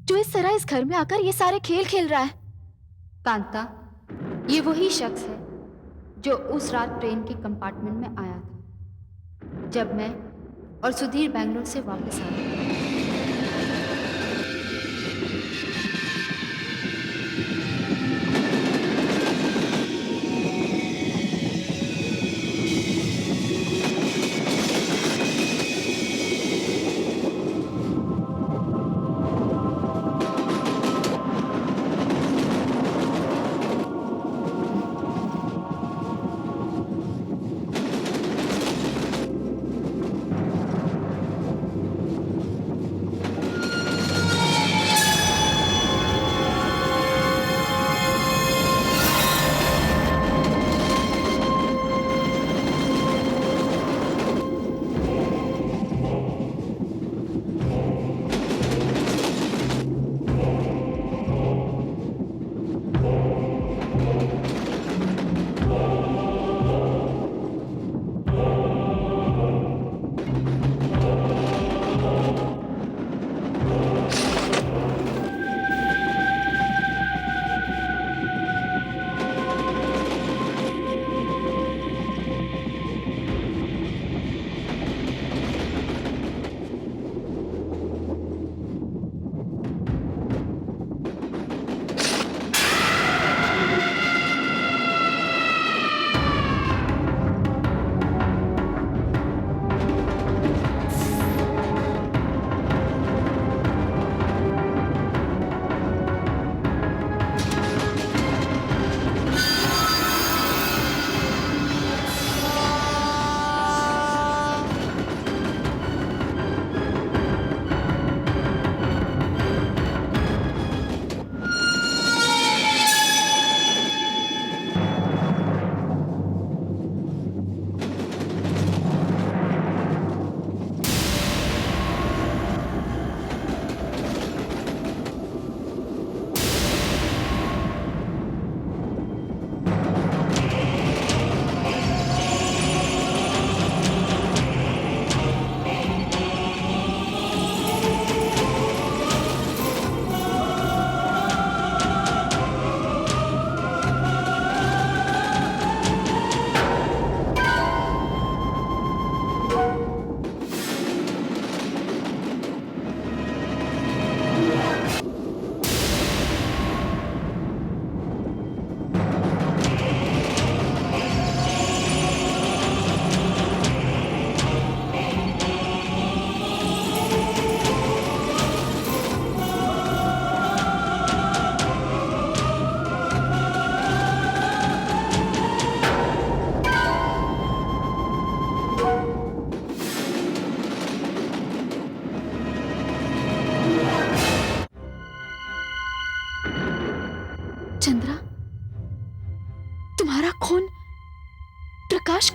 जो इस तरह इस घर में आकर ये सारे खेल खेल रहा है? कांता, ये वही शख्स है जो उस रात ट्रेन के कंपार्टमेंट में आया था, जब मैं और सुधीर बेंगलोर से वापस आ रहे थे।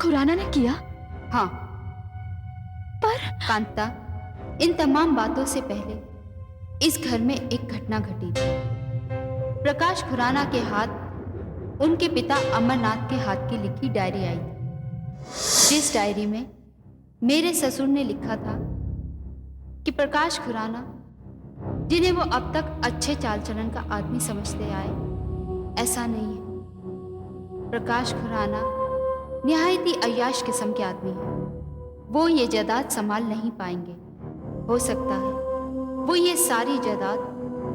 खुराना ने किया? हाँ, पर कांता, इन तमाम बातों से पहले इस घर में एक घटना घटी थी। प्रकाश खुराना के हाथ उनके पिता अमरनाथ के हाथ की लिखी डायरी आई थी, जिस डायरी में मेरे ससुर ने लिखा था कि प्रकाश खुराना, जिन्हें वो अब तक अच्छे चाल चलन का आदमी समझते आए, ऐसा नहीं है। प्रकाश खुराना निहायत ही अय्याश किस्म के आदमी है। वो ये जायदाद संभाल नहीं पाएंगे। हो सकता है वो ये सारी जायदाद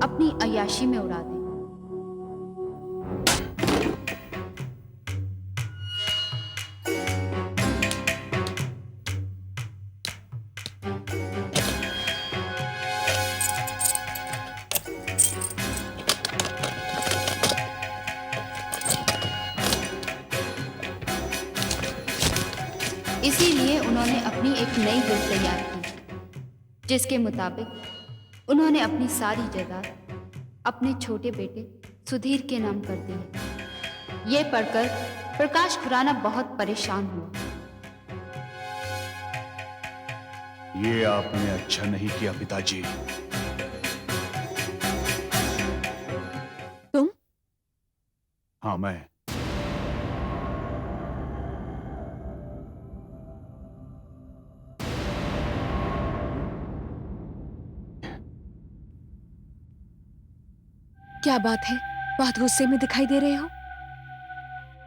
अपनी अय्याशी में उड़ा दें। इसीलिए उन्होंने अपनी एक नई विल तैयार की, जिसके मुताबिक उन्होंने अपनी सारी जायदाद अपने छोटे बेटे सुधीर के नाम कर दी है। ये पढ़कर प्रकाश खुराना बहुत परेशान हुआ। ये आपने अच्छा नहीं किया पिताजी। तुम? हाँ, मैं। क्या बात है? बहुत गुस्से में दिखाई दे रहे हो।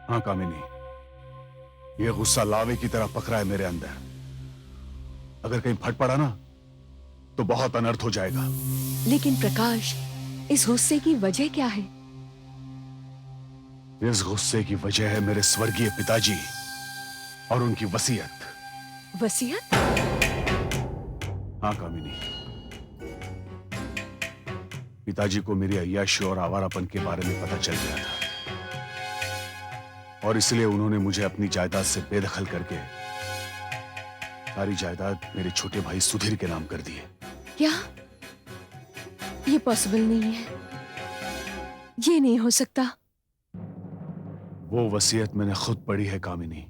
हाँ कामिनी, ये गुस्सा लावे की तरह पकड़ा है मेरे अंदर। अगर कहीं फट पड़ा ना तो बहुत अनर्थ हो जाएगा। लेकिन प्रकाश, इस गुस्से की वजह क्या है? इस गुस्से की वजह है मेरे स्वर्गीय पिताजी और उनकी वसीयत। वसीयत? हाँ कामिनी, पिताजी को मेरी अय्याशी और आवारापन के बारे में पता चल गया था और इसलिए उन्होंने मुझे अपनी जायदाद से बेदखल करके सारी जायदाद मेरे छोटे भाई सुधीर के नाम कर दी है। क्या? ये पॉसिबल नहीं है। ये नहीं हो सकता। वो वसीयत मैंने खुद पढ़ी है कामिनी।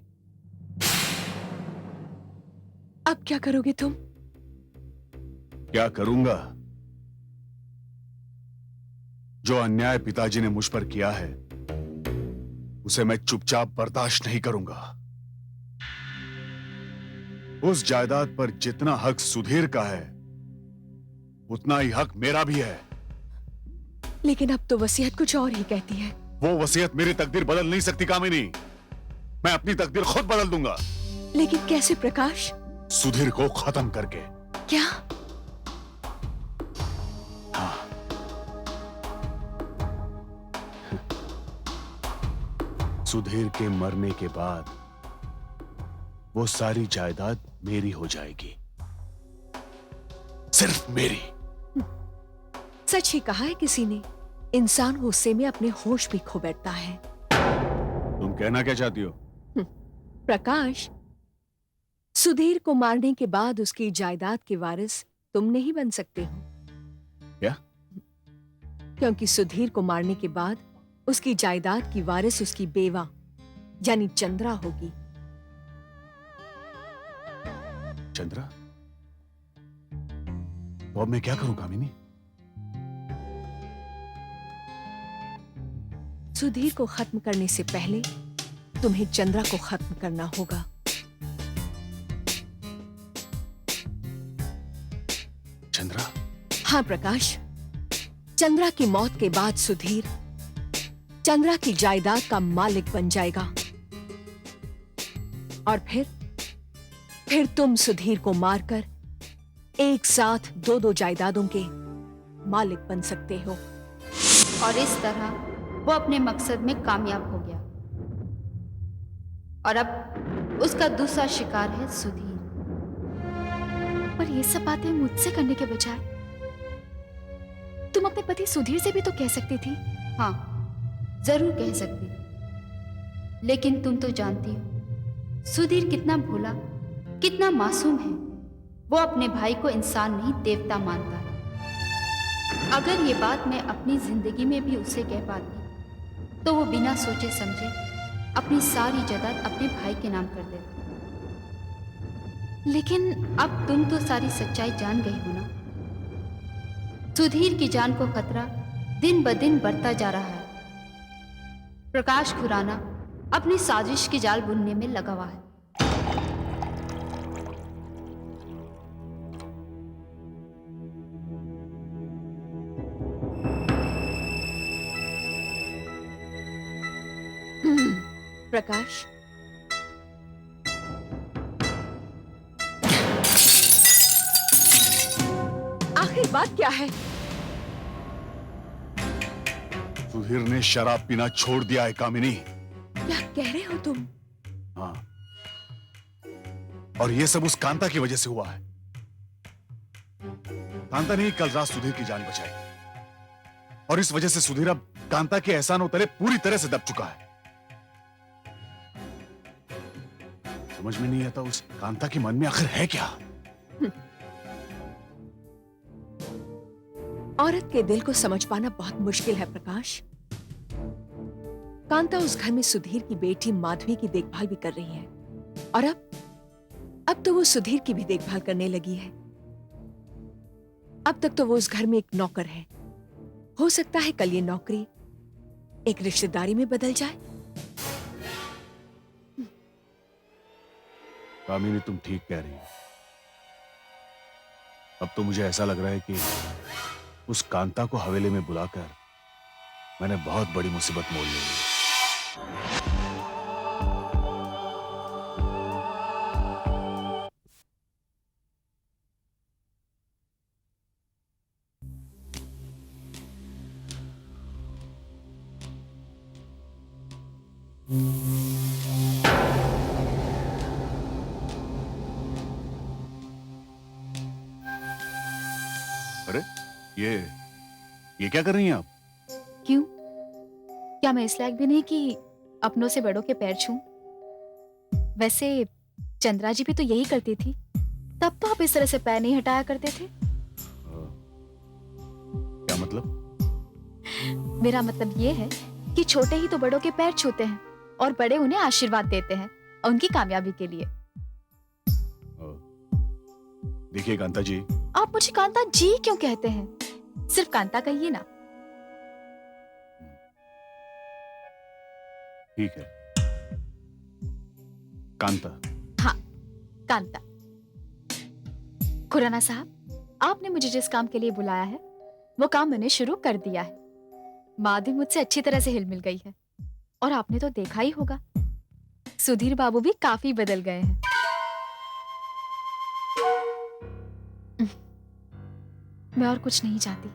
अब क्या करोगे तुम? क्या करूंगा? जो अन्याय पिताजी ने मुझ पर किया है उसे मैं चुपचाप बर्दाश्त नहीं करूंगा। उस जायदाद पर जितना हक सुधीर का है उतना ही हक मेरा भी है। लेकिन अब तो वसीयत कुछ और ही कहती है। वो वसीयत मेरी तकदीर बदल नहीं सकती कामिनी। मैं अपनी तकदीर खुद बदल दूंगा। लेकिन कैसे प्रकाश? सुधीर को खत्म करके। क्या? हाँ, सुधीर के मरने के बाद वो सारी जायदाद मेरी हो जाएगी, सिर्फ मेरी। सच ही कहा है किसी ने, इंसान गुस्से में अपने होश भी खो बैठता है। तुम कहना क्या चाहती हो? प्रकाश, सुधीर को मारने के बाद उसकी जायदाद के वारिस तुम नहीं बन सकते हो। क्या? क्योंकि सुधीर को मारने के बाद उसकी जायदाद की वारिस उसकी बेवा यानी चंद्रा होगी। चंद्रा? तो अब मैं क्या करूं कामिनी? सुधीर को खत्म करने से पहले तुम्हें चंद्रा को खत्म करना होगा। चंद्रा? हाँ प्रकाश, चंद्रा की मौत के बाद सुधीर चंद्रा की जायदाद का मालिक बन जाएगा और फिर तुम सुधीर को मारकर एक साथ दो जायदादों के मालिक बन सकते हो। और इस तरह वो अपने मकसद में कामयाब हो गया और अब उसका दूसरा शिकार है सुधीर। पर ये सब बातें मुझसे करने के बजाय तुम अपने पति सुधीर से भी तो कह सकती थी। हाँ, जरूर कह सकती, लेकिन तुम तो जानती हो सुधीर कितना भोला, कितना मासूम है। वो अपने भाई को इंसान नहीं देवता मानता है। अगर ये बात मैं अपनी जिंदगी में भी उससे कह पाती तो वो बिना सोचे समझे अपनी सारी जायदाद अपने भाई के नाम कर देता। लेकिन अब तुम तो सारी सच्चाई जान गई हो ना। सुधीर की जान को खतरा दिन ब दिन बढ़ता जा रहा है। प्रकाश खुराना अपनी साजिश की जाल बुनने में लगा हुआ है। प्रकाश, आखिर बात क्या है? सुधीर ने शराब पीना छोड़ दिया है कामिनी। क्या कह रहे हो तुम? हाँ, और ये सब उस कांता की वजह से हुआ है। कांता ने ही कल रात सुधीर की जान बचाई और इस वजह से सुधीर अब कांता के एहसानों तले पूरी तरह से दब चुका है। समझ में नहीं आता उस कांता के मन में आखिर है क्या। औरत के दिल को समझ पाना बहुत मुश्किल है प्रकाश। कांता उस घर में सुधीर की बेटी माधवी की देखभाल भी कर रही है और अब तो वो सुधीर की भी देखभाल करने लगी है। अब तक तो वो उस घर में एक नौकर है। हो सकता है कल ये नौकरी एक रिश्तेदारी में बदल जाए। कामिनी, तुम ठीक कह रही हो। अब तो मुझे ऐसा लग रहा है कि उस कांता को हवेली में बुलाकर मैंने बहुत बड़ी मुसीबत मोल ली है। अरे ये क्या कर रही हैं आप? क्यों? क्या मैं इस लायक भी नहीं कि अपनों से बड़ों के पैर छूं? वैसे चंद्रा जी भी तो यही करती थी। तब तो आप इस तरह से पैर नहीं हटाया करते थे। क्या मतलब? मेरा मतलब ये है कि छोटे ही तो बड़ों के पैर छूते हैं और बड़े उन्हें आशीर्वाद देते हैं उनकी कामयाबी के लिए। देखिए कांता जी। आप मुझे कांता जी क्यों कहते हैं? सिर्फ कांता कहिए ना। ठीक है, कांता। हाँ, कांता। खुराना साहब, आपने मुझे जिस काम के लिए बुलाया है वो काम मैंने शुरू कर दिया है। माधवी मुझसे अच्छी तरह से हिल मिल गई है और आपने तो देखा ही होगा सुधीर बाबू भी काफी बदल गए हैं। मैं और कुछ नहीं चाहती,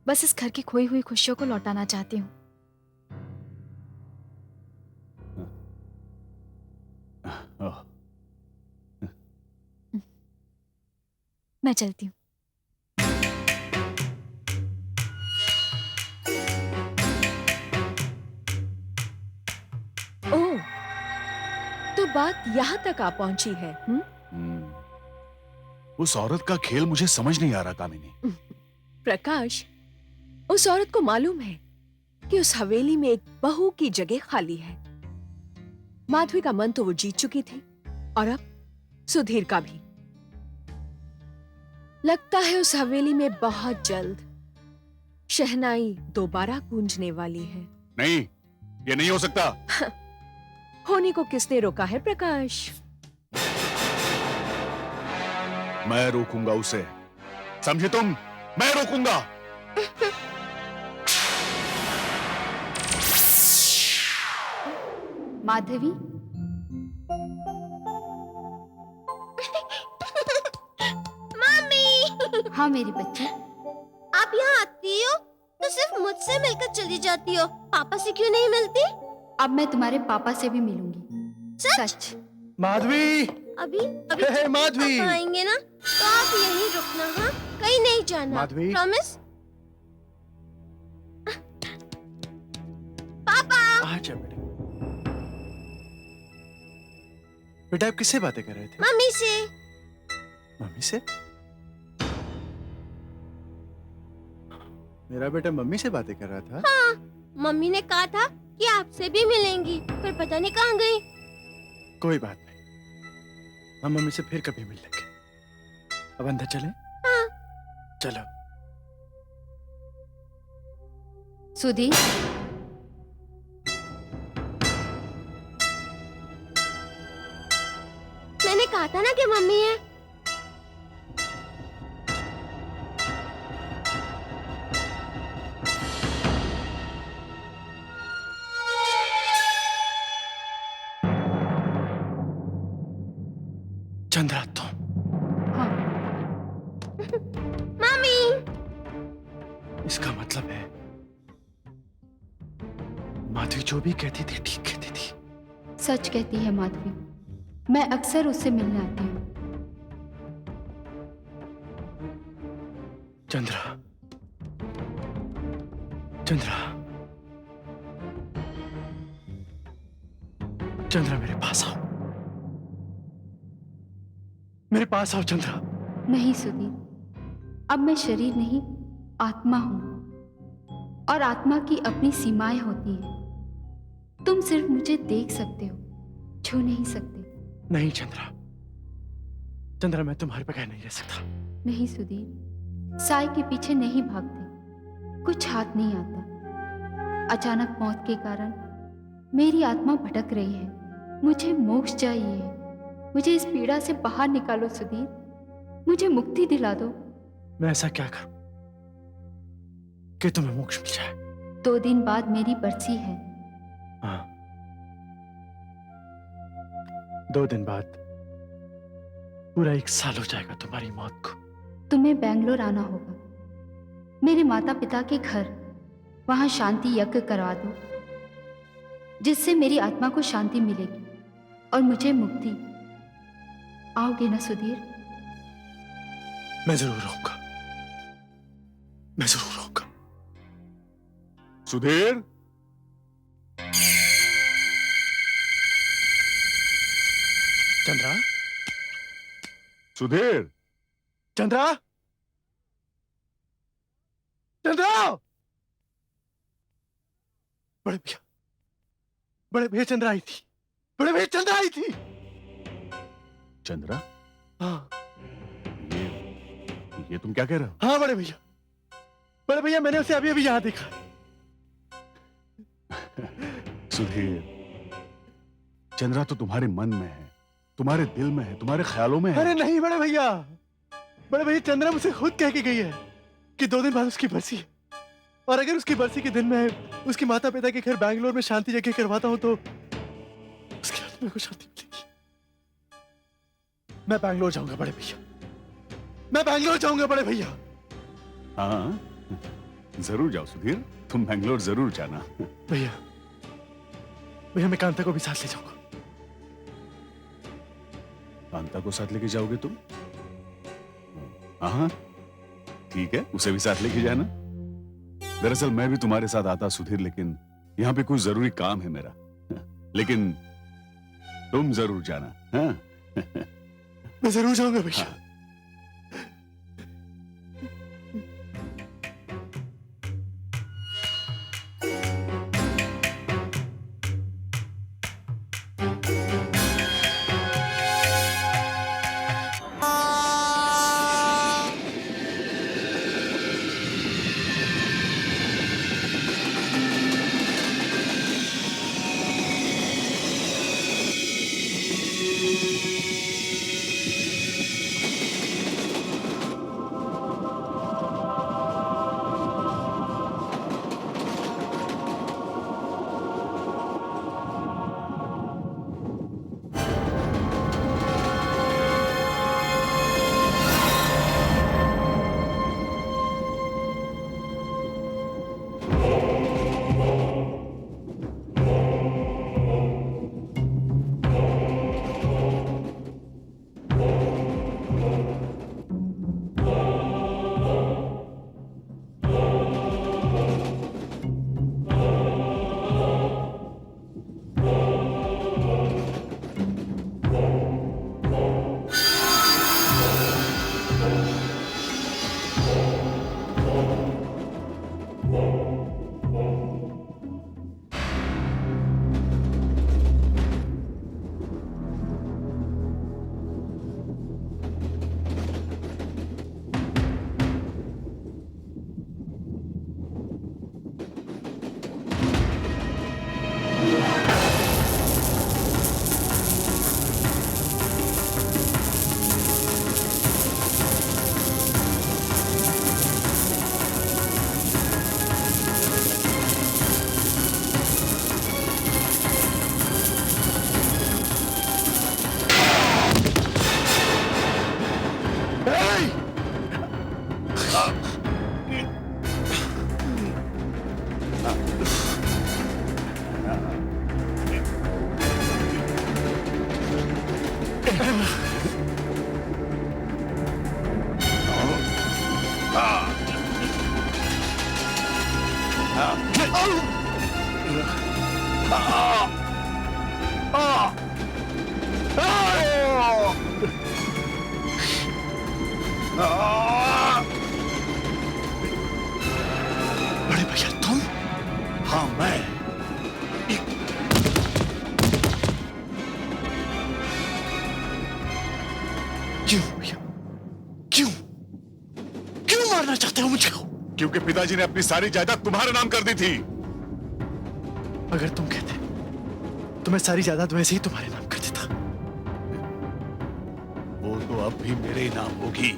बस इस घर की खोई हुई खुशियों को लौटाना चाहती हूँ। मैं चलती हूँ। ओह, तो बात यहाँ तक आ पहुंची है। उस औरत का खेल मुझे समझ नहीं आ रहा कामिनी। प्रकाश, उस औरत को मालूम है कि उस हवेली में एक बहू की जगह खाली है। माधवी का मन तो वो जीत चुकी थी और अब सुधीर का भी। लगता है उस हवेली में बहुत जल्द शहनाई दोबारा गूंजने वाली है। नहीं, ये नहीं हो सकता। होने को किसने रोका है प्रकाश? मैं रोकूंगा उसे, समझे तुम? मैं रोकूंगा। माधवी, मम्मी। हाँ मेरी बच्ची। आप यहाँ आती हो तो सिर्फ मुझसे मिलकर चली जाती हो, पापा से क्यों नहीं मिलती? अब मैं तुम्हारे पापा से भी मिलूंगी। सच। माधवी, अभी हे माधवी, पापा आएंगे ना तो आप यहीं रुकना। हाँ, कहीं नहीं जाना। माधवी, प्रॉमिस? पापा। आजा बेटा। बेटा आप किससे बातें कर रहे थे? मम्मी से। मम्मी से? मेरा बेटा मम्मी से बातें कर रहा था? हाँ, मम्मी ने कहा था कि आपसे भी मिलेंगी, पर पता नहीं कहाँ गई। कोई बात नहीं, हम मम्मी से फिर कभी मिल लेंगे। अब अंदर चलें? हाँ। चलो। सुधीर, मैंने कहा था ना कि मम्मी है। चंद्रा तुम? हाँ। मम्मी। इसका मतलब है माधवी जो भी कहती थी ठीक कहती थी। सच कहती है माधवी, मैं अक्सर उससे मिलने आती हूँ। चंद्रा, चंद्रा, चंद्रा मेरे पास आओ, मेरे पास आओ चंद्रा। नहीं सुधीर, अब मैं शरीर नहीं आत्मा हूं, और आत्मा की अपनी सीमाएं होती हैं। तुम सिर्फ मुझे देख सकते हो, छू नहीं सकते। नहीं चंद्रा, चंद्रा मैं तुम्हारे बगैर नहीं रह सकता। नहीं सुधीर, साय के पीछे नहीं भागते, कुछ हाथ नहीं आता। अचानक मौत के कारण मेरी आत्मा भटक रही है। मुझे मोक्ष चाहिए है। मुझे इस पीड़ा से बाहर निकालो सुधीर, मुझे मुक्ति दिला दो। मैं ऐसा क्या करूं कि तुम्हें मोक्ष मिल जाए? 2 दिन बाद मेरी बरसी है। हाँ, 2 दिन बाद पूरा 1 साल हो जाएगा तुम्हारी मौत को। तुम्हें बेंगलोर आना होगा, मेरे माता पिता के घर। वहां शांति यज्ञ करवा दो, जिससे मेरी आत्मा को शांति मिलेगी और मुझे मुक्ति। आओगे ना सुधीर? मैं जरूर आऊंगा, मैं जरूर आऊंगा। सुधीर, चंद्रा, सुधीर, चंद्रा, चंद्रा! बड़े भैया, बड़े भैया चंद्रा आई थी, बड़े भैया चंद्रा आई थी। चंद्रा? हाँ। ये तुम क्या कह रहे हो? हाँ बड़े भैया, बड़े भैया मैंने उसे अभी अभी यहाँ देखा। सुधीर, चंद्रा तो तुम्हारे मन में है, तुम्हारे दिल में है, तुम्हारे ख्यालों में है। अरे नहीं बड़े भैया, बड़े भैया चंद्रा मुझसे खुद कह के गई है कि 2 दिन बाद उसकी बरसी है, और अगर उसकी बरसी के दिन में उसके माता पिता के घर बैंगलोर में शांति यज्ञ करवाता हूं तो उसकी आत्मा को शांति मिलेगी। मैं बैंगलोर जाऊंगा बड़े भैया, मैं बैंगलोर जाऊंगा बड़े भैया। हाँ, जरूर जाओ सुधीर, तुम बैंगलोर जरूर जाना। भैया, भैया मैं कांता को भी साथ ले जाऊंगा। कांता को साथ लेके जाओगे तुम? हाँ, ठीक है, उसे भी साथ लेके जाना। दरअसल मैं भी तुम्हारे साथ आता सुधीर, लेकिन यहाँ पे कुछ जरूरी काम है मेरा। लेकिन तुम जरूर जाना। हाँ? मैं जरूर जाऊंगा भैया। हाँ। क्यों भैया, क्यों क्यों मारना चाहते हो मुझको? क्योंकि पिताजी ने अपनी सारी जायदाद तुम्हारे नाम कर दी थी। अगर तुम कहते तो मैं सारी जायदाद वैसे ही तुम्हारे नाम कर देता। वो तो अब भी मेरे ही नाम होगी।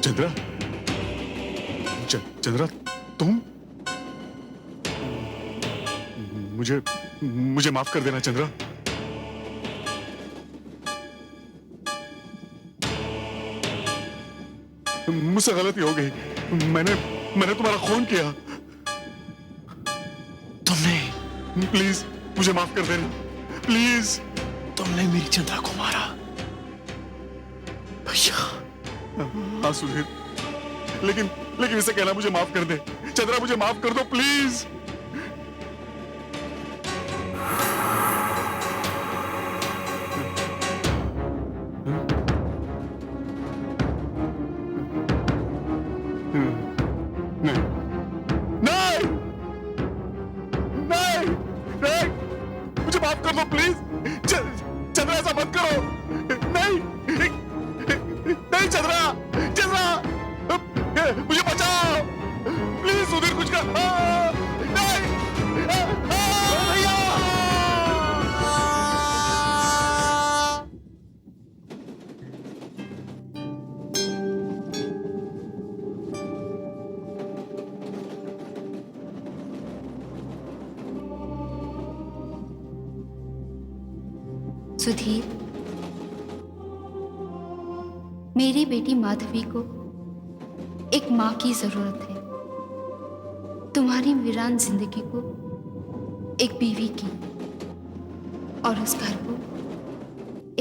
चंद्रा, चंद्रा, तुम? मुझे माफ कर देना चंद्रा। मुझसे गलती हो गई। मैंने तुम्हारा खून किया। तुमने? प्लीज मुझे माफ कर देना, प्लीज। तुमने मेरी चंद्रा को मारा भैया? हाँ सुधीर, लेकिन इसे कहना मुझे माफ कर दे। चंद्रा मुझे माफ कर दो प्लीज। नहीं, नहीं, नहीं, नहीं, मुझे माफ कर दो प्लीज। चंद्रा ऐसा मत करो। नहीं, नहीं चंद्रा, चंद्रा मुझे बचाओ प्लीज। सुधीर कुछ कर। नहीं भैया। सुधीर, मेरी बेटी माधवी को एक माँ की जरूरत है, तुम्हारी वीरान जिंदगी को एक बीवी की, और उस घर को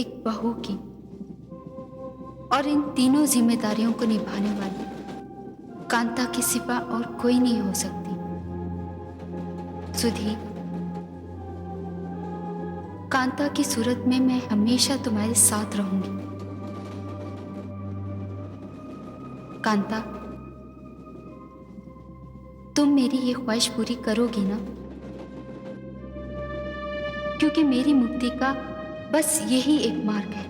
एक बहू की, और इन तीनों जिम्मेदारियों को निभाने वाली कांता के सिवा और कोई नहीं हो सकती। सुधीर, कांता की सूरत में मैं हमेशा तुम्हारे साथ रहूंगी। कांता, तुम मेरी ये ख्वाहिश पूरी करोगी ना? क्योंकि मेरी मुक्ति का बस यही एक मार्ग है।